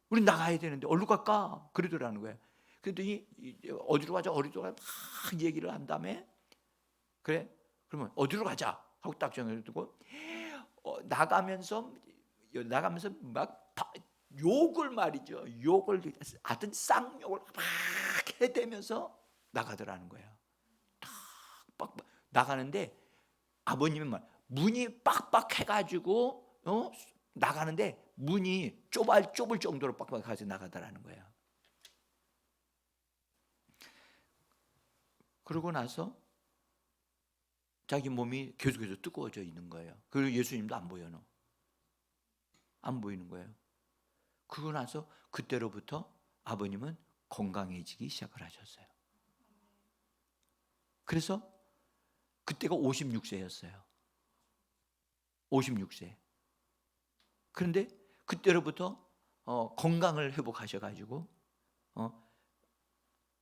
Speaker 1: 우리 나가야 되는데 어디로 갈까? 그러더라는 거야. 그랬더니 어디로 가자 막 얘기를 한 다음에 그래 그러면 어디로 가자 하고 딱 정해서 두고 나가면서 막 욕을 말이죠. 욕을 하여튼 쌍욕을 막 해대면서 나가더라는 거야. 딱 나가는데 아버님은 문이 빡빡해가지고 나가는데 문이 좁을 정도로 빡빡해서 나가더라는 거야. 그러고 나서 자기 몸이 계속해서 뜨거워져 있는 거예요. 그리고 예수님도 안 보여요. 안 보이는 거예요. 그러고 나서 그때로부터 아버님은 건강해지기 시작을 하셨어요. 그래서 그때가 56세였어요. 56세. 그런데 그때로부터 건강을 회복하셔가지고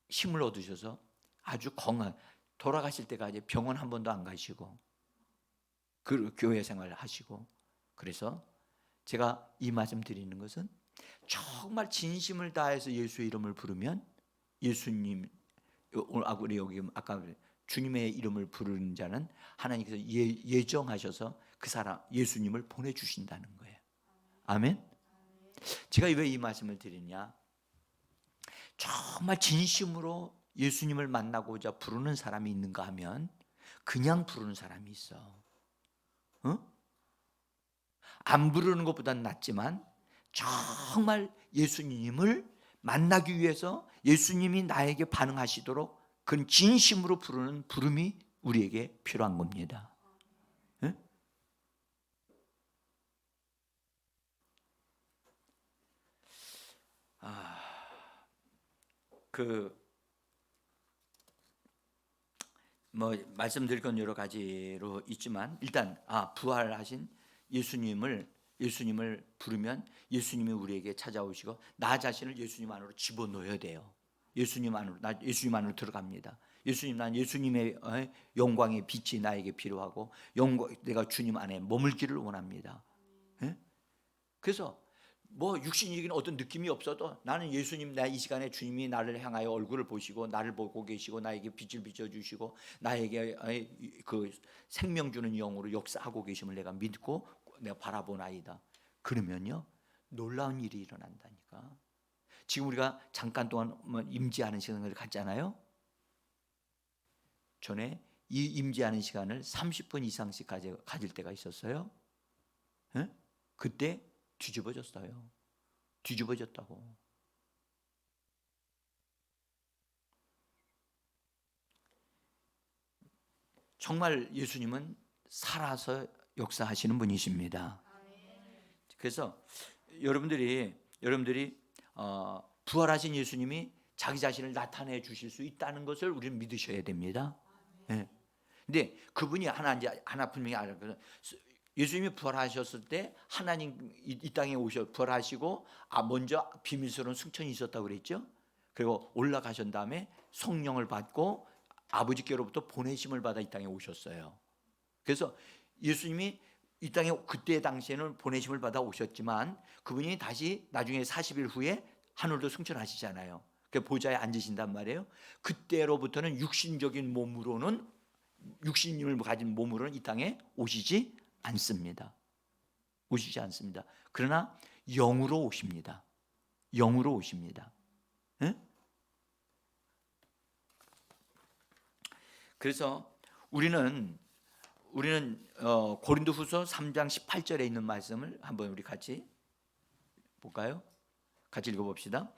Speaker 1: 힘을 얻으셔서 아주 건강, 돌아가실 때까지 병원 한 번도 안 가시고 그 교회 생활을 하시고. 그래서 제가 이 말씀 드리는 것은 정말 진심을 다해서 예수의 이름을 부르면 예수님, 우리 여기 아까 주님의 이름을 부르는 자는 하나님께서 예정하셔서 그 사람 예수님을 보내주신다는 거예요. 아멘. 제가 왜 이 말씀을 드리냐, 정말 진심으로 예수님을 만나고자 부르는 사람이 있는가 하면 그냥 부르는 사람이 있어. 안 부르는 것보다는 낫지만 정말 예수님을 만나기 위해서 예수님이 나에게 반응하시도록 그런 진심으로 부르는 부름이 우리에게 필요한 겁니다. 말씀드릴 건 여러 가지로 있지만 일단 부활하신 예수님을 부르면 예수님이 우리에게 찾아오시고 나 자신을 예수님 안으로 집어넣어야 돼요. 예수님 안으로 들어갑니다. 난 예수님의 영광의 빛이 나에게 필요하고 내가 주님 안에 머물기를 원합니다. 그래서 육신적인 어떤 느낌이 없어도 나는 예수님, 이 시간에 주님이 나를 향하여 얼굴을 보시고 나를 보고 계시고 나에게 빛을 비춰주시고 나에게 그 생명 주는 영으로 역사하고 계심을 내가 믿고 내가 바라보나이다. 그러면요 놀라운 일이 일어난다니까. 지금 우리가 잠깐 동안 임재하는 시간을 갖잖아요. 전에 이 임재하는 시간을 30분 이상씩 가질 때가 있었어요. 그때 뒤집어졌어요. 뒤집어졌다고. 정말 예수님은 살아서 역사하시는 분이십니다. 그래서 여러분들이 부활하신 예수님이 자기 자신을 나타내 주실 수 있다는 것을 우리는 믿으셔야 됩니다. 근데 그분이 하나 분명히 알아요. 예수님이 부활하셨을 때 하나님 이 땅에 부활하시고 먼저 비밀스러운 승천이 있었다고 그랬죠. 그리고 올라가신 다음에 성령을 받고 아버지께로부터 보내심을 받아 이 땅에 오셨어요. 그래서 예수님이 이 땅에 그때 당시에는 보내심을 받아 오셨지만 그분이 다시 나중에 40일 후에 하늘로 승천하시잖아요. 그 보좌에 앉으신단 말이에요. 그때로부터는 육신적인 몸으로는, 육신을 가진 몸으로는 이 땅에 오시지 않습니다. 그러나 영으로 오십니다. 영으로 오십니다. 그래서 우리는 고린도후서 3장 18절에 있는 말씀을 한번 우리 같이 볼까요? 같이 읽어봅시다.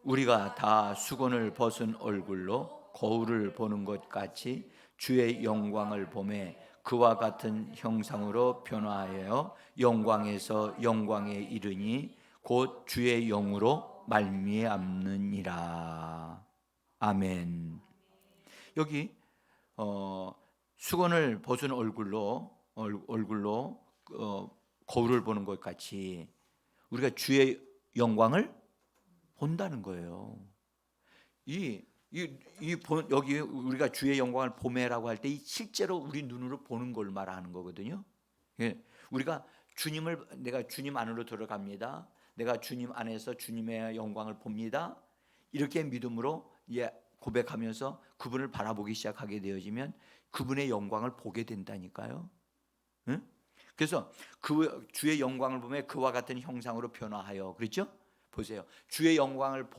Speaker 1: 우리가 다 수건을 벗은 얼굴로 거울을 보는 것 같이 주의 영광을 보매 그와 같은 형상으로 변화하여 영광에서 영광에 이르니 곧 주의 영으로 말미암느니라. 아멘. 여기 수건을 벗은 얼굴로 거울을 보는 것 같이 우리가 주의 영광을 본다는 거예요. 여기 우리가 주의 영광을 보매라고 할 때 실제로 우리 눈으로 보는 걸 말하는 거거든요. 우리가 내가 주님 안으로 들어갑니다. 내가 주님 안에서 주님의 영광을 봅니다. 이렇게 믿음으로 고백하면서 그분을 바라보기 시작하게 되어지면 그분의 영광을 보게 된다니까요. 그래서 그 주의 영광을 보면 그와 같은 형상으로 변화하여, 그렇죠? 보세요. 주의 영광을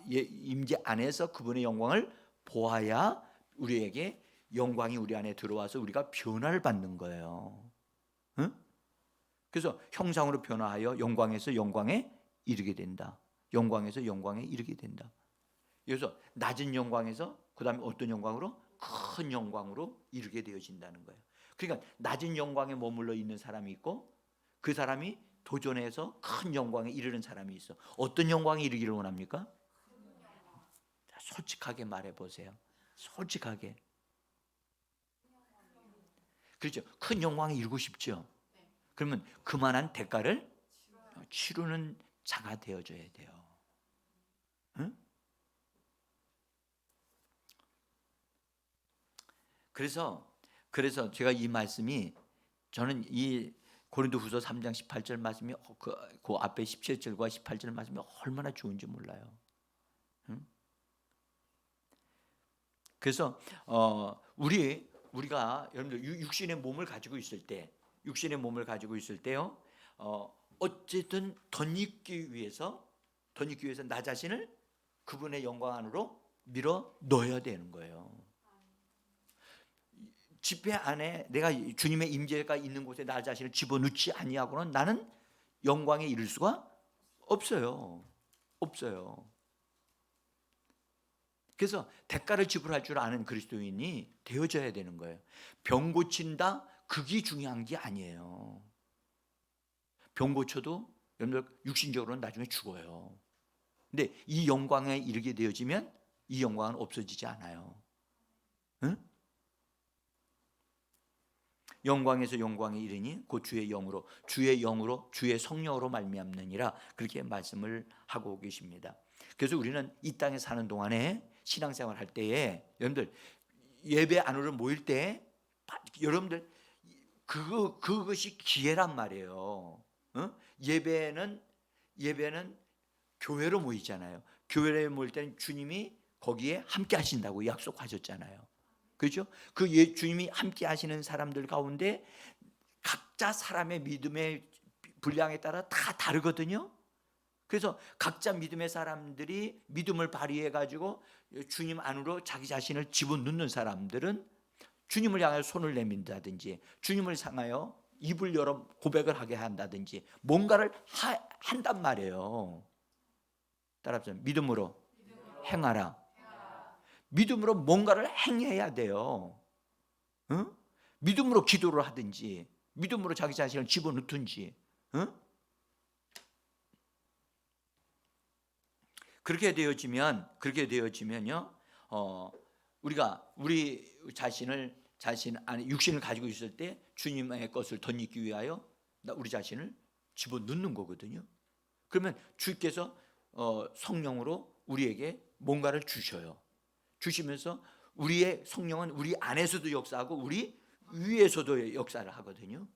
Speaker 1: 임재 안에서 그분의 영광을 보아야 우리에게 영광이 우리 안에 들어와서 우리가 변화를 받는 거예요. 그래서 형상으로 변화하여 영광에서 영광에 이르게 된다. 영광에서 영광에 이르게 된다. 그래서 낮은 영광에서 그 다음에 어떤 영광으로? 큰 영광으로 이르게 되어진다는 거예요. 그러니까 낮은 영광에 머물러 있는 사람이 있고 그 사람이 도전해서 큰 영광에 이르는 사람이 있어. 어떤 영광에 이르기를 원합니까? 솔직하게 말해보세요. 솔직하게. 그렇죠. 큰 영광에 이르고 싶죠. 그러면 그만한 대가를 치르는 자가 되어줘야 돼요. 응? 그래서 제가 이 말씀이, 저는 이 고린도후서 3장 18절 말씀이 그 앞에 17절과 18절 말씀이 얼마나 좋은지 몰라요. 응? 그래서 우리가 여러분들 육신의 몸을 가지고 있을 때요, 어쨌든 덧입기 위해서 나 자신을 그분의 영광 안으로 밀어 넣어야 되는 거예요. 집회 안에 내가 주님의 임재가 있는 곳에 나 자신을 집어넣지 아니하고는 나는 영광에 이를 수가 없어요. 그래서 대가를 지불할 줄 아는 그리스도인이 되어져야 되는 거예요. 병 고친다, 그게 중요한 게 아니에요. 병 고쳐도 여러분들 육신적으로는 나중에 죽어요. 근데 이 영광에 이르게 되어지면 이 영광은 없어지지 않아요. 응? 영광에서 영광에 이르니 곧 주의 영으로 주의 성령으로 말미암느니라, 그렇게 말씀을 하고 계십니다. 그래서 우리는 이 땅에 사는 동안에 신앙생활 할 때에 여러분들 예배 안으로 모일 때 여러분들 그것이 기회란 말이에요. 예배는 교회로 모이잖아요. 교회에 모일 때는 주님이 거기에 함께 하신다고 약속하셨잖아요. 그렇죠? 주님이 함께 하시는 사람들 가운데 각자 사람의 믿음의 분량에 따라 다 다르거든요. 그래서 각자 믿음의 사람들이 믿음을 발휘해 가지고 주님 안으로 자기 자신을 집어넣는 사람들은 주님을 향해 손을 내민다든지, 주님을 향하여 입을 열어 고백을 하게 한다든지 뭔가를 한단 말이에요. 따라합시다. 믿음으로 행하라. 믿음으로 뭔가를 행해야 돼요. 응? 믿음으로 기도를 하든지, 믿음으로 자기 자신을 집어넣든지. 응? 그렇게 되어지면요, 우리가 우리 자신 안에 육신을 가지고 있을 때 주님의 것을 덧입기 위하여 우리 자신을 집어넣는 거거든요. 그러면 주께서 성령으로 우리에게 뭔가를 주시면서 우리의 성령은 우리 안에서도 역사하고 우리 위에서도 역사를 하거든요.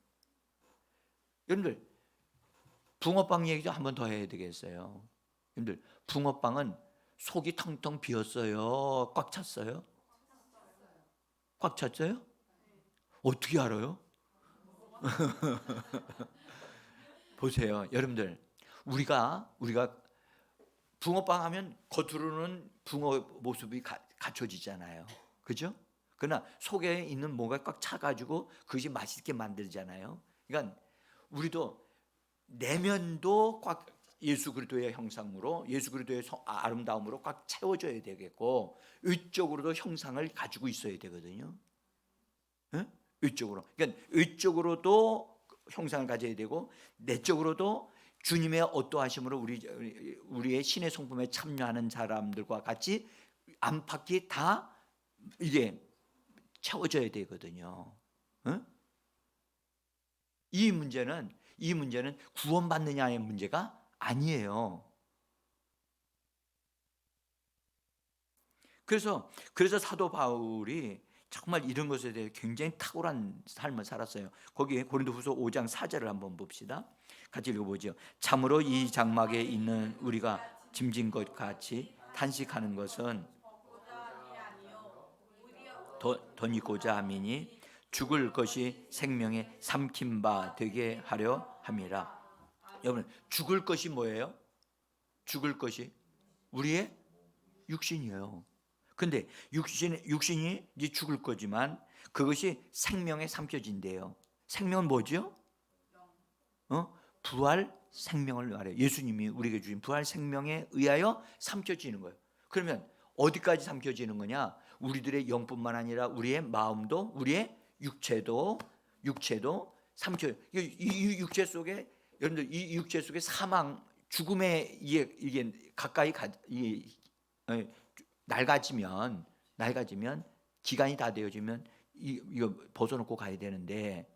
Speaker 1: 여러분들 붕어빵 얘기도 한 번 더 해야 되겠어요. 여러분들 붕어빵은 속이 텅텅 비었어요? 꽉 찼어요? 꽉 찼어요? 어떻게 알아요? 보세요, 여러분들. 우리가 붕어빵 하면 겉으로는 붕어 모습이 갖춰지잖아요. 그죠? 그러나 속에 있는 뭐가 꽉 차가지고 그것이 맛있게 만들잖아요. 그러니까 우리도 내면도 꽉 예수 그리스도의 형상으로, 예수 그리스도의 아름다움으로 꽉 채워져야 되겠고, 외적으로도 형상을 가지고 있어야 되거든요. 응? 외적으로. 그러니까 외적으로도 형상을 가져야 되고, 내적으로도 주님의 어떠하심으로 우리의 신의 성품에 참여하는 사람들과 같이 안팎이 다 이게 채워져야 되거든요. 응? 이 문제는 구원받느냐의 문제가 아니에요. 그래서 사도 바울이 정말 이런 것에 대해 굉장히 탁월한 삶을 살았어요. 거기에 고린도후서 5장 4절을 한번 봅시다. 같이 읽어보죠. 참으로 이 장막에 있는 우리가 짐진 것 같이 탄식하는 것은 덧입고자 함이니 죽을 것이 생명에 삼킨 바 되게 하려 함이라. 여러분, 죽을 것이 뭐예요? 죽을 것이 우리의 육신이에요. 근데 육신이 이제 죽을 거지만 그것이 생명에 삼켜진대요. 생명은 뭐죠? 부활 생명을 말해요. 예수님이 우리에게 주신 부활 생명에 의하여 삼켜지는 거예요. 그러면 어디까지 삼켜지는 거냐? 우리들의 영뿐만 아니라 우리의 마음도, 우리의 육체도 삼켜. 이 육체 속에, 여러분들, 이 육체 속에 사망, 죽음에 이게 가까이 낡아지면 기간이 다 되어지면 이거 벗어놓고 가야 되는데,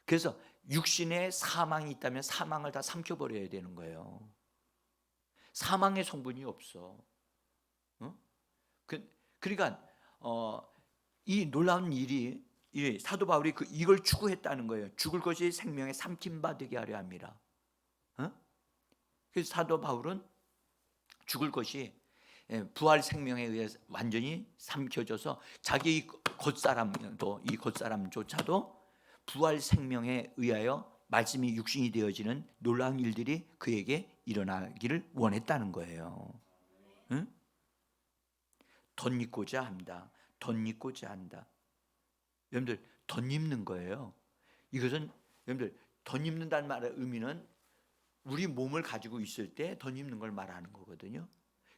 Speaker 1: 그래서 육신에 사망이 있다면 사망을 다 삼켜버려야 되는 거예요. 사망의 성분이 없어. 그러니까 이 놀라운 일이 사도 바울이 이걸 추구했다는 거예요. 죽을 것이 생명에 삼킴 받게 하려 합니다. 그래서 사도 바울은 죽을 것이 부활 생명에 의해 완전히 삼켜져서 자기 겉사람조차도 부활 생명에 의하여 말씀이 육신이 되어지는 놀라운 일들이 그에게 일어나기를 원했다는 거예요. 응? 덧입고자 합니다. 덧입고자 한다. 여러분들 덧입는 거예요. 이것은 여러분들 덧입는다는 말의 의미는 우리 몸을 가지고 있을 때 덧입는 걸 말하는 거거든요.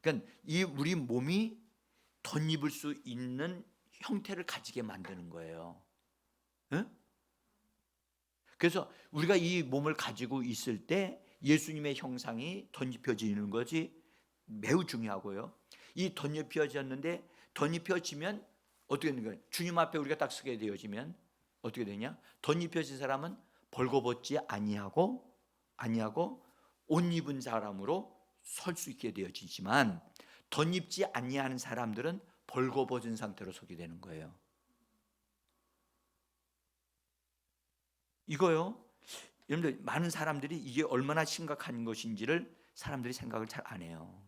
Speaker 1: 그러니까 이 우리 몸이 덧입을 수 있는 형태를 가지게 만드는 거예요. 응? 그래서 우리가 이 몸을 가지고 있을 때 예수님의 형상이 덧입혀지는 것이 매우 중요하고요. 이 덧입혀졌는데 덧입혀지면 어떻게 되는 거예요? 주님 앞에 우리가 딱 서게 되어지면 어떻게 되냐? 덧입혀진 사람은 벌거벗지 아니하고 옷 입은 사람으로 설 수 있게 되어지지만 덧입지 아니하는 사람들은 벌거벗은 상태로 서게 되는 거예요. 이거요. 여러분들 많은 사람들이 이게 얼마나 심각한 것인지를 사람들이 생각을 잘 안 해요.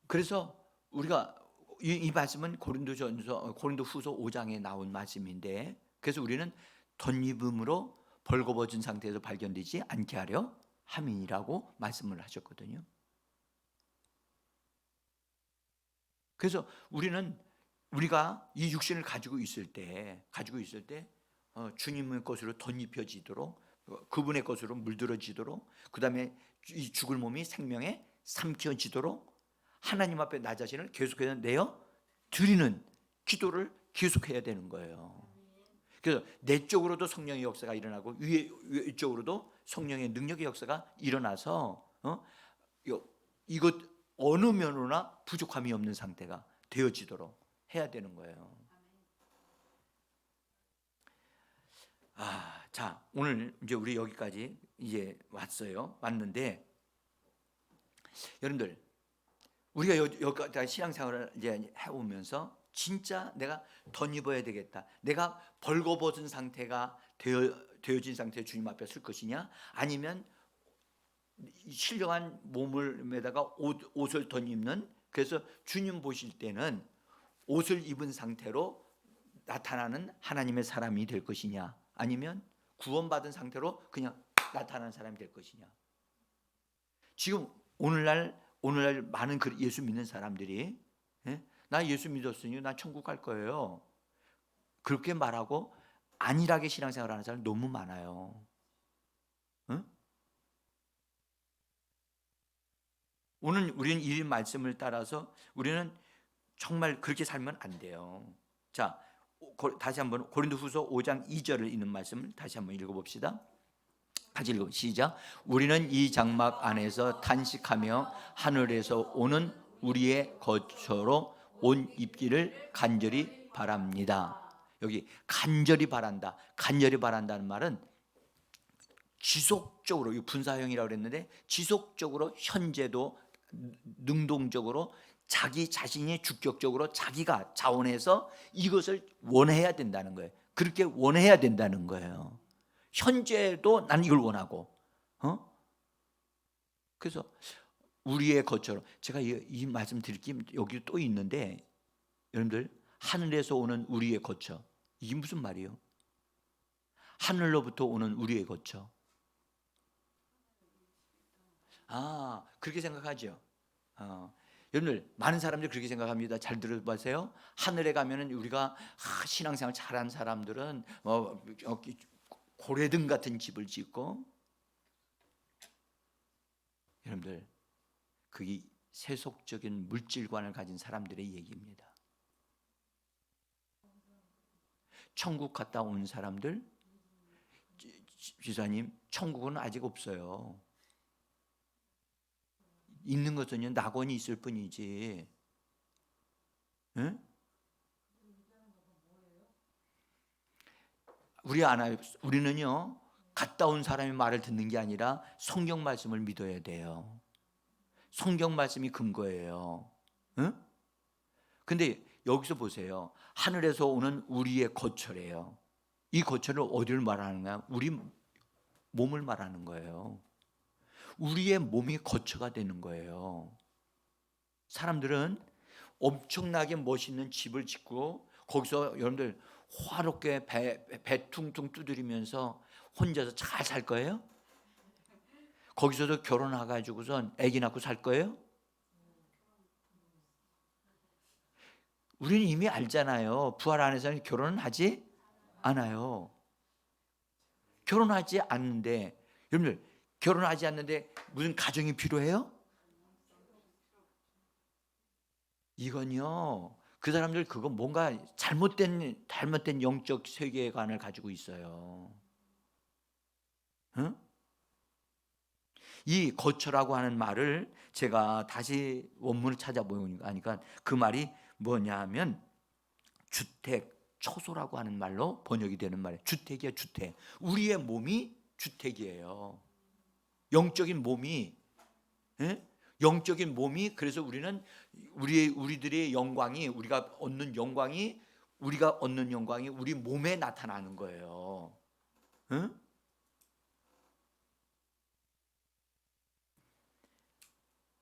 Speaker 1: 그래서 우리가 이 말씀은 고린도후서 5장에 나온 말씀인데, 그래서 우리는 덧입음으로 벌거벗은 상태에서 발견되지 않게 하려 함이라고 말씀을 하셨거든요. 그래서 우리가 이 육신을 가지고 있을 때 주님의 것으로 덧입혀지도록, 그분의 것으로 물들어지도록, 그 다음에 이 죽을 몸이 생명에 삼켜지도록 하나님 앞에 나 자신을 계속해서 내어 드리는 기도를 계속해야 되는 거예요. 그래서 내적으로도 성령의 역사가 일어나고 외적으로도 성령의 능력의 역사가 일어나서 이것 어느 면으로나 부족함이 없는 상태가 되어지도록 해야 되는 거예요. 자, 오늘 이제 우리 여기까지 이제 왔는데, 여러분들 우리가 여기까지 신앙생활을 이제 해오면서 진짜 내가 덧입어야 되겠다, 내가 벌거벗은 상태가 되어진 상태에 주님 앞에 설 것이냐, 아니면 신령한 몸에다가 옷을 덧입는, 그래서 주님 보실 때는 옷을 입은 상태로 나타나는 하나님의 사람이 될 것이냐, 아니면 구원받은 상태로 그냥 나타나는 사람이 될 것이냐. 지금 오늘날 많은 예수 믿는 사람들이 나 예수 믿었으니 나 천국 갈 거예요, 그렇게 말하고 안일하게 신앙생활하는 사람 너무 많아요. 응? 오늘 우리는 이 말씀을 따라서 우리는 정말 그렇게 살면 안 돼요. 자, 다시 한번 고린도후서 5장 2절을 읽는 말씀을 다시 한번 읽어봅시다. 같이 읽어 시작. 우리는 이 장막 안에서 탄식하며 하늘에서 오는 우리의 거처로 옷 입기를 간절히 바랍니다. 여기 간절히 바란다, 간절히 바란다는 말은 지속적으로, 분사형이라고 그랬는데 지속적으로, 현재도 능동적으로 자기 자신이 주격적으로 자기가 자원해서 이것을 원해야 된다는 거예요. 그렇게 원해야 된다는 거예요. 현재도 난 이걸 원하고, 그래서 우리의 것처럼, 제가 이 말씀 드릴 게 여기 또 있는데, 여러분들 하늘에서 오는 우리의 거처, 이게 무슨 말이에요? 하늘로부터 오는 우리의 거처. 그렇게 생각하죠. 여러분들 많은 사람들이 그렇게 생각합니다. 잘 들어보세요. 하늘에 가면은 우리가 신앙생활 잘한 사람들은 고래등 같은 집을 짓고, 여러분들 그게 세속적인 물질관을 가진 사람들의 얘기입니다. 천국 갔다 온 사람들, 지사님, 천국은 아직 없어요. 있는 것은 낙원이 있을 뿐이지. 응? 우리는요 갔다 온 사람의 말을 듣는 게 아니라 성경 말씀을 믿어야 돼요. 성경 말씀이 근거예요. 응? 근데 여기서 보세요. 하늘에서 오는 우리의 거처래요. 이 거처를 어디를 말하는 거야? 우리 몸을 말하는 거예요. 우리의 몸이 거처가 되는 거예요. 사람들은 엄청나게 멋있는 집을 짓고 거기서 여러분들 화롭게 배 퉁퉁 두드리면서 혼자서 잘 살 거예요? 거기서도 결혼해가지고선 아기 낳고 살 거예요? 우리는 이미 알잖아요. 부활 안에서는 결혼은 하지 않아요. 결혼하지 않는데, 여러분들 결혼하지 않는데 무슨 가정이 필요해요? 이건요, 그 사람들 그거 뭔가 잘못된 영적 세계관을 가지고 있어요. 응? 이 거처라고 하는 말을 제가 다시 원문을 찾아보니까 하니까 그 말이 뭐냐면 주택, 초소라고 하는 말로 번역이 되는 말이에요. 주택이야, 주택. 우리의 몸이 주택이에요. 영적인 몸이, 예? 영적인 몸이, 그래서 우리는 우리들의 영광이, 우리가 얻는 영광이 우리 몸에 나타나는 거예요. 예?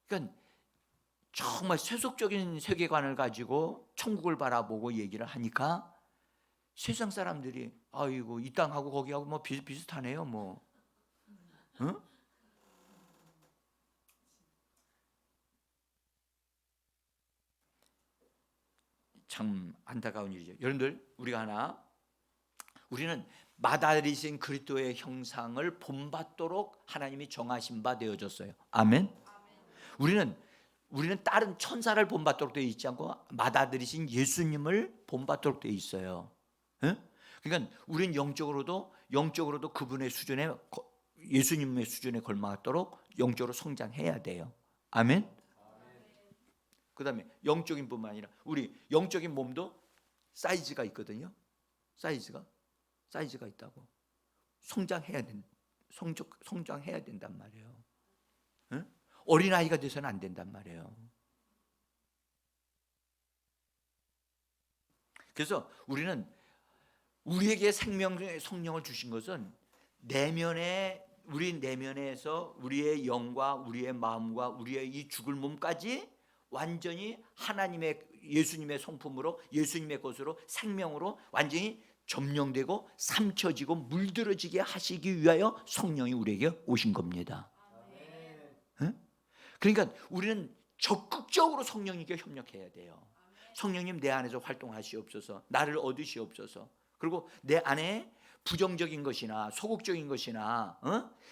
Speaker 1: 그러니까 정말 세속적인 세계관을 가지고 천국을 바라보고 얘기를 하니까 세상 사람들이 아이고 이 땅하고 거기하고 뭐 비슷하네요 뭐. 응? 참 안타까운 일이죠. 여러분들 우리는 마다리신 그리스도의 형상을 본받도록 하나님이 정하신 바 되어졌어요. 아멘. 우리는 다른 천사를 본받도록 되어 있지 않고 맏아들이신 예수님을 본받도록 되어 있어요. 그러니까 우리는 영적으로도 그분의 수준에, 예수님의 수준에 걸맞도록 영적으로 성장해야 돼요. 아멘. 그 다음에 영적인 뿐만 아니라 우리 영적인 몸도 사이즈가 있거든요. 사이즈가 있다고. 성장해야 된단 말이에요. 어린아이가 돼서는 안 된단 말이에요. 그래서 우리에게 생명의 성령을 주신 것은 우리 내면에서 우리의 영과 우리의 마음과 우리의 이 죽을 몸까지 완전히 예수님의 성품으로, 예수님의 것으로, 생명으로 완전히 점령되고 삼켜지고 물들어지게 하시기 위하여 성령이 우리에게 오신 겁니다. 그러니까 우리는 적극적으로 성령님께 협력해야 돼요. 성령님 내 안에서 활동하시옵소서. 나를 얻으시옵소서. 그리고 내 안에 부정적인 것이나 소극적인 것이나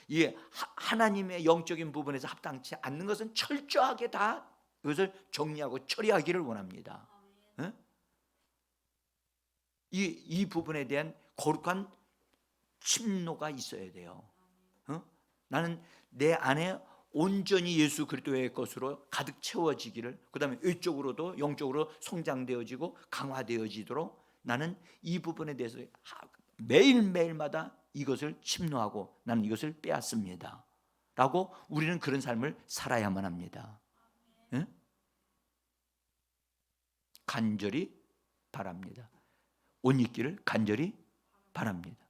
Speaker 1: 이 하나님의 영적인 부분에서 합당치 않는 것은 철저하게 다 그것을 정리하고 처리하기를 원합니다. 이 부분에 대한 거룩한 침노가 있어야 돼요. 나는 내 안에 온전히 예수 그리스도의 것으로 가득 채워지기를, 그 다음에 외적으로도 영적으로 성장되어지고 강화되어지도록 나는 이 부분에 대해서 매일매일마다 이것을 침노하고 나는 이것을 빼앗습니다 라고 우리는 그런 삶을 살아야만 합니다. 응? 간절히 바랍니다. 옷 입기를 간절히 바랍니다.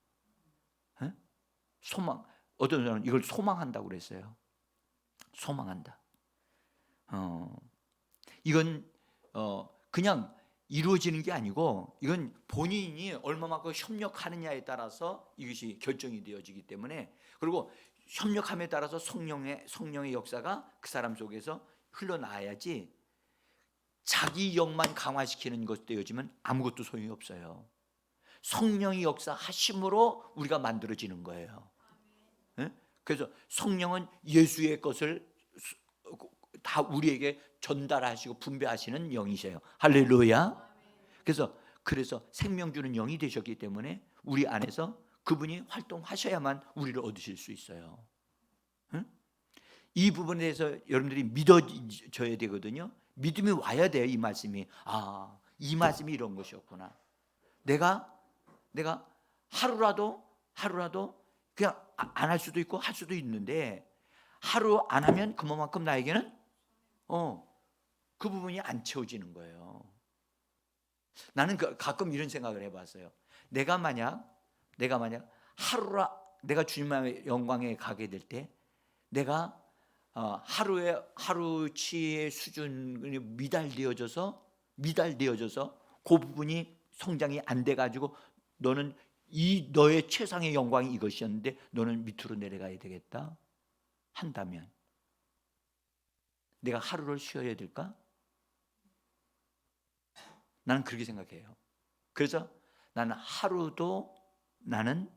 Speaker 1: 응? 어떤 사람은 이걸 소망한다고 그랬어요. 소망한다. 이건 그냥 이루어지는 게 아니고 이건 본인이 얼마만큼 협력하느냐에 따라서 이것이 결정이 되어지기 때문에, 그리고 협력함에 따라서 성령의 역사가 그 사람 속에서 흘러나와야지 자기 영만 강화시키는 것 되어지면 아무것도 소용이 없어요. 성령의 역사하심으로 우리가 만들어지는 거예요. 그래서 성령은 예수의 것을 다 우리에게 전달하시고 분배하시는 영이세요. 할렐루야. 그래서 생명 주는 영이 되셨기 때문에 우리 안에서 그분이 활동하셔야만 우리를 얻으실 수 있어요. 이 부분에 대해서 여러분들이 믿어져야 되거든요. 믿음이 와야 돼요. 이 말씀이 이 말씀이 이런 것이었구나. 내가 하루라도 그냥 안 할 수도 있고 할 수도 있는데 하루 안 하면 그만큼 나에게는 그 부분이 안 채워지는 거예요. 나는 가끔 이런 생각을 해봤어요. 내가 만약 하루라 내가 주님의 영광에 가게 될 때 내가 하루치의 수준이 미달되어져서 그 부분이 성장이 안 돼가지고 너는 너의 최상의 영광이 이것이었는데 너는 밑으로 내려가야 되겠다 한다면 내가 하루를 쉬어야 될까? 나는 그렇게 생각해요. 그래서 나는 하루도 나는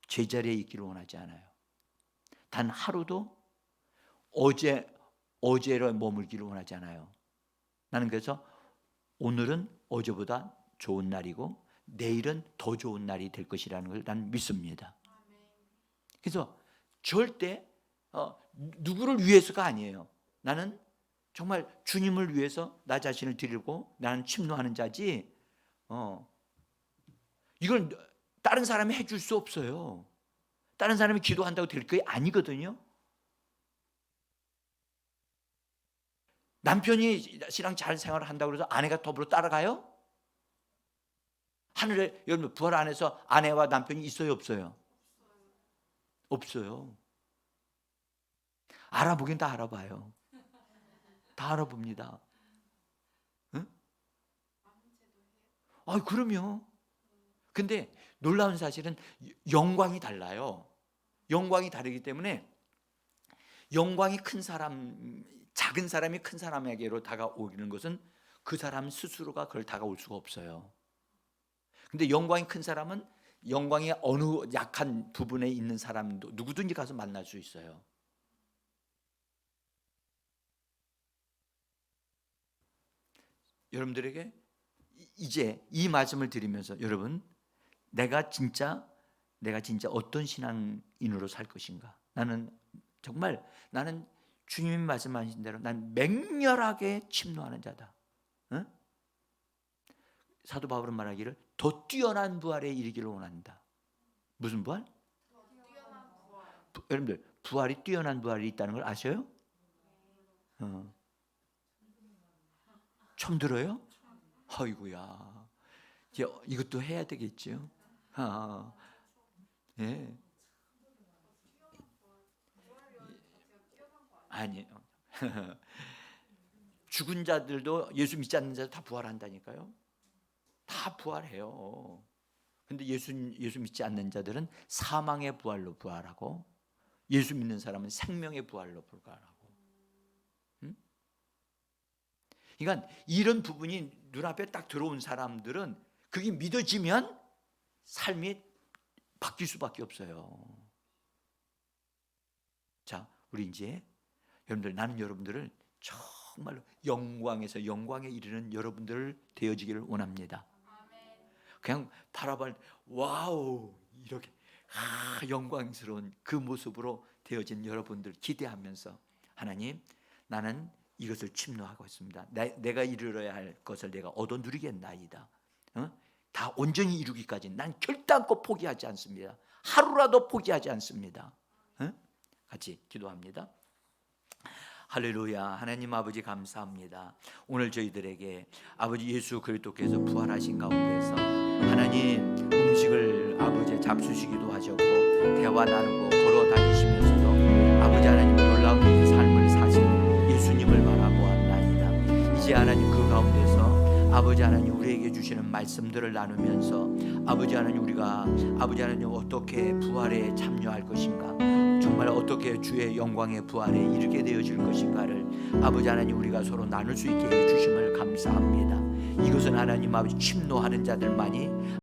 Speaker 1: 제자리에 있기를 원하지 않아요. 단 하루도 어제로 머물기를 원하지 않아요. 나는 그래서 오늘은 어제보다 좋은 날이고 내일은 더 좋은 날이 될 것이라는 걸 난 믿습니다. 그래서 절대 누구를 위해서가 아니에요. 나는 정말 주님을 위해서 나 자신을 드리고 나는 침노하는 자지 이걸 다른 사람이 해줄 수 없어요. 다른 사람이 기도한다고 될 게 아니거든요. 남편이 씨랑 잘 생활을 한다고 해서 아내가 더불어 따라가요? 하늘에 여러분 부활 안에서 아내와 남편이 있어요 없어요? 없어요. 알아보긴 다 알아봐요. 다 알아봅니다. 응? 그럼요. 근데 놀라운 사실은 영광이 달라요. 영광이 다르기 때문에 영광이 큰 사람, 작은 사람이 큰 사람에게로 다가오는 것은 그 사람 스스로가 그걸 다가올 수가 없어요. 근데 영광이 큰 사람은 영광의 어느 약한 부분에 있는 사람도 누구든지 가서 만날 수 있어요. 여러분들에게 이제 이 말씀을 드리면서 여러분 내가 진짜 어떤 신앙인으로 살 것인가? 나는 주님이 말씀하신 대로 난 맹렬하게 침노하는 자다. 응? 사도 바울은 말하기를 더 뛰어난 부활에 이르기를 원한다. 무슨 부활? 여러분들 부활이 뛰어난 부활이 있다는 걸 아셔요? 처음 들어요? 아이고야, 이것도 해야 되겠죠. 예. 아니에요. 죽은 자들도 예수 믿지 않는 자들 다 부활한다니까요. 다 부활해요. 근데 예수 믿지 않는 자들은 사망의 부활로 부활하고 예수 믿는 사람은 생명의 부활로 부활하고. 그러니까 이런 부분이 눈앞에 딱 들어온 사람들은 그게 믿어지면 삶이 바뀔 수밖에 없어요. 자, 우리 이제 여러분들, 나는 여러분들을 정말로 영광에서 영광에 이르는 여러분들 되어지기를 원합니다. 그냥 바라볼 와우 이렇게 영광스러운 그 모습으로 되어진 여러분들 기대하면서 하나님, 나는 이것을 침노하고 있습니다. 내가 이루어야 할 것을 내가 얻어 누리겠나이다. 다 온전히 이루기까지 난 결단코 포기하지 않습니다. 하루라도 포기하지 않습니다. 같이 기도합니다. 할렐루야. 하나님 아버지 감사합니다. 오늘 저희들에게 아버지 예수 그리스도께서 부활하신 가운데서 하나님 음식을 아버지 잡수시기도 하셨고 대화 나누고 걸어 다니시면서도 아버지 하나님 놀라운 삶을 사신 예수님을 바라보았나이다. 이제 하나님 그 가운데서 아버지 하나님 우리에게 주시는 말씀들을 나누면서 아버지 하나님 우리가 아버지 하나님 어떻게 부활에 참여할 것인가, 정말 어떻게 주의 영광의 부활에 이르게 되어질 것인가를 아버지 하나님 우리가 서로 나눌 수 있게 해주심을 감사합니다. 이것은 하나님 아버지 침노하는 자들만이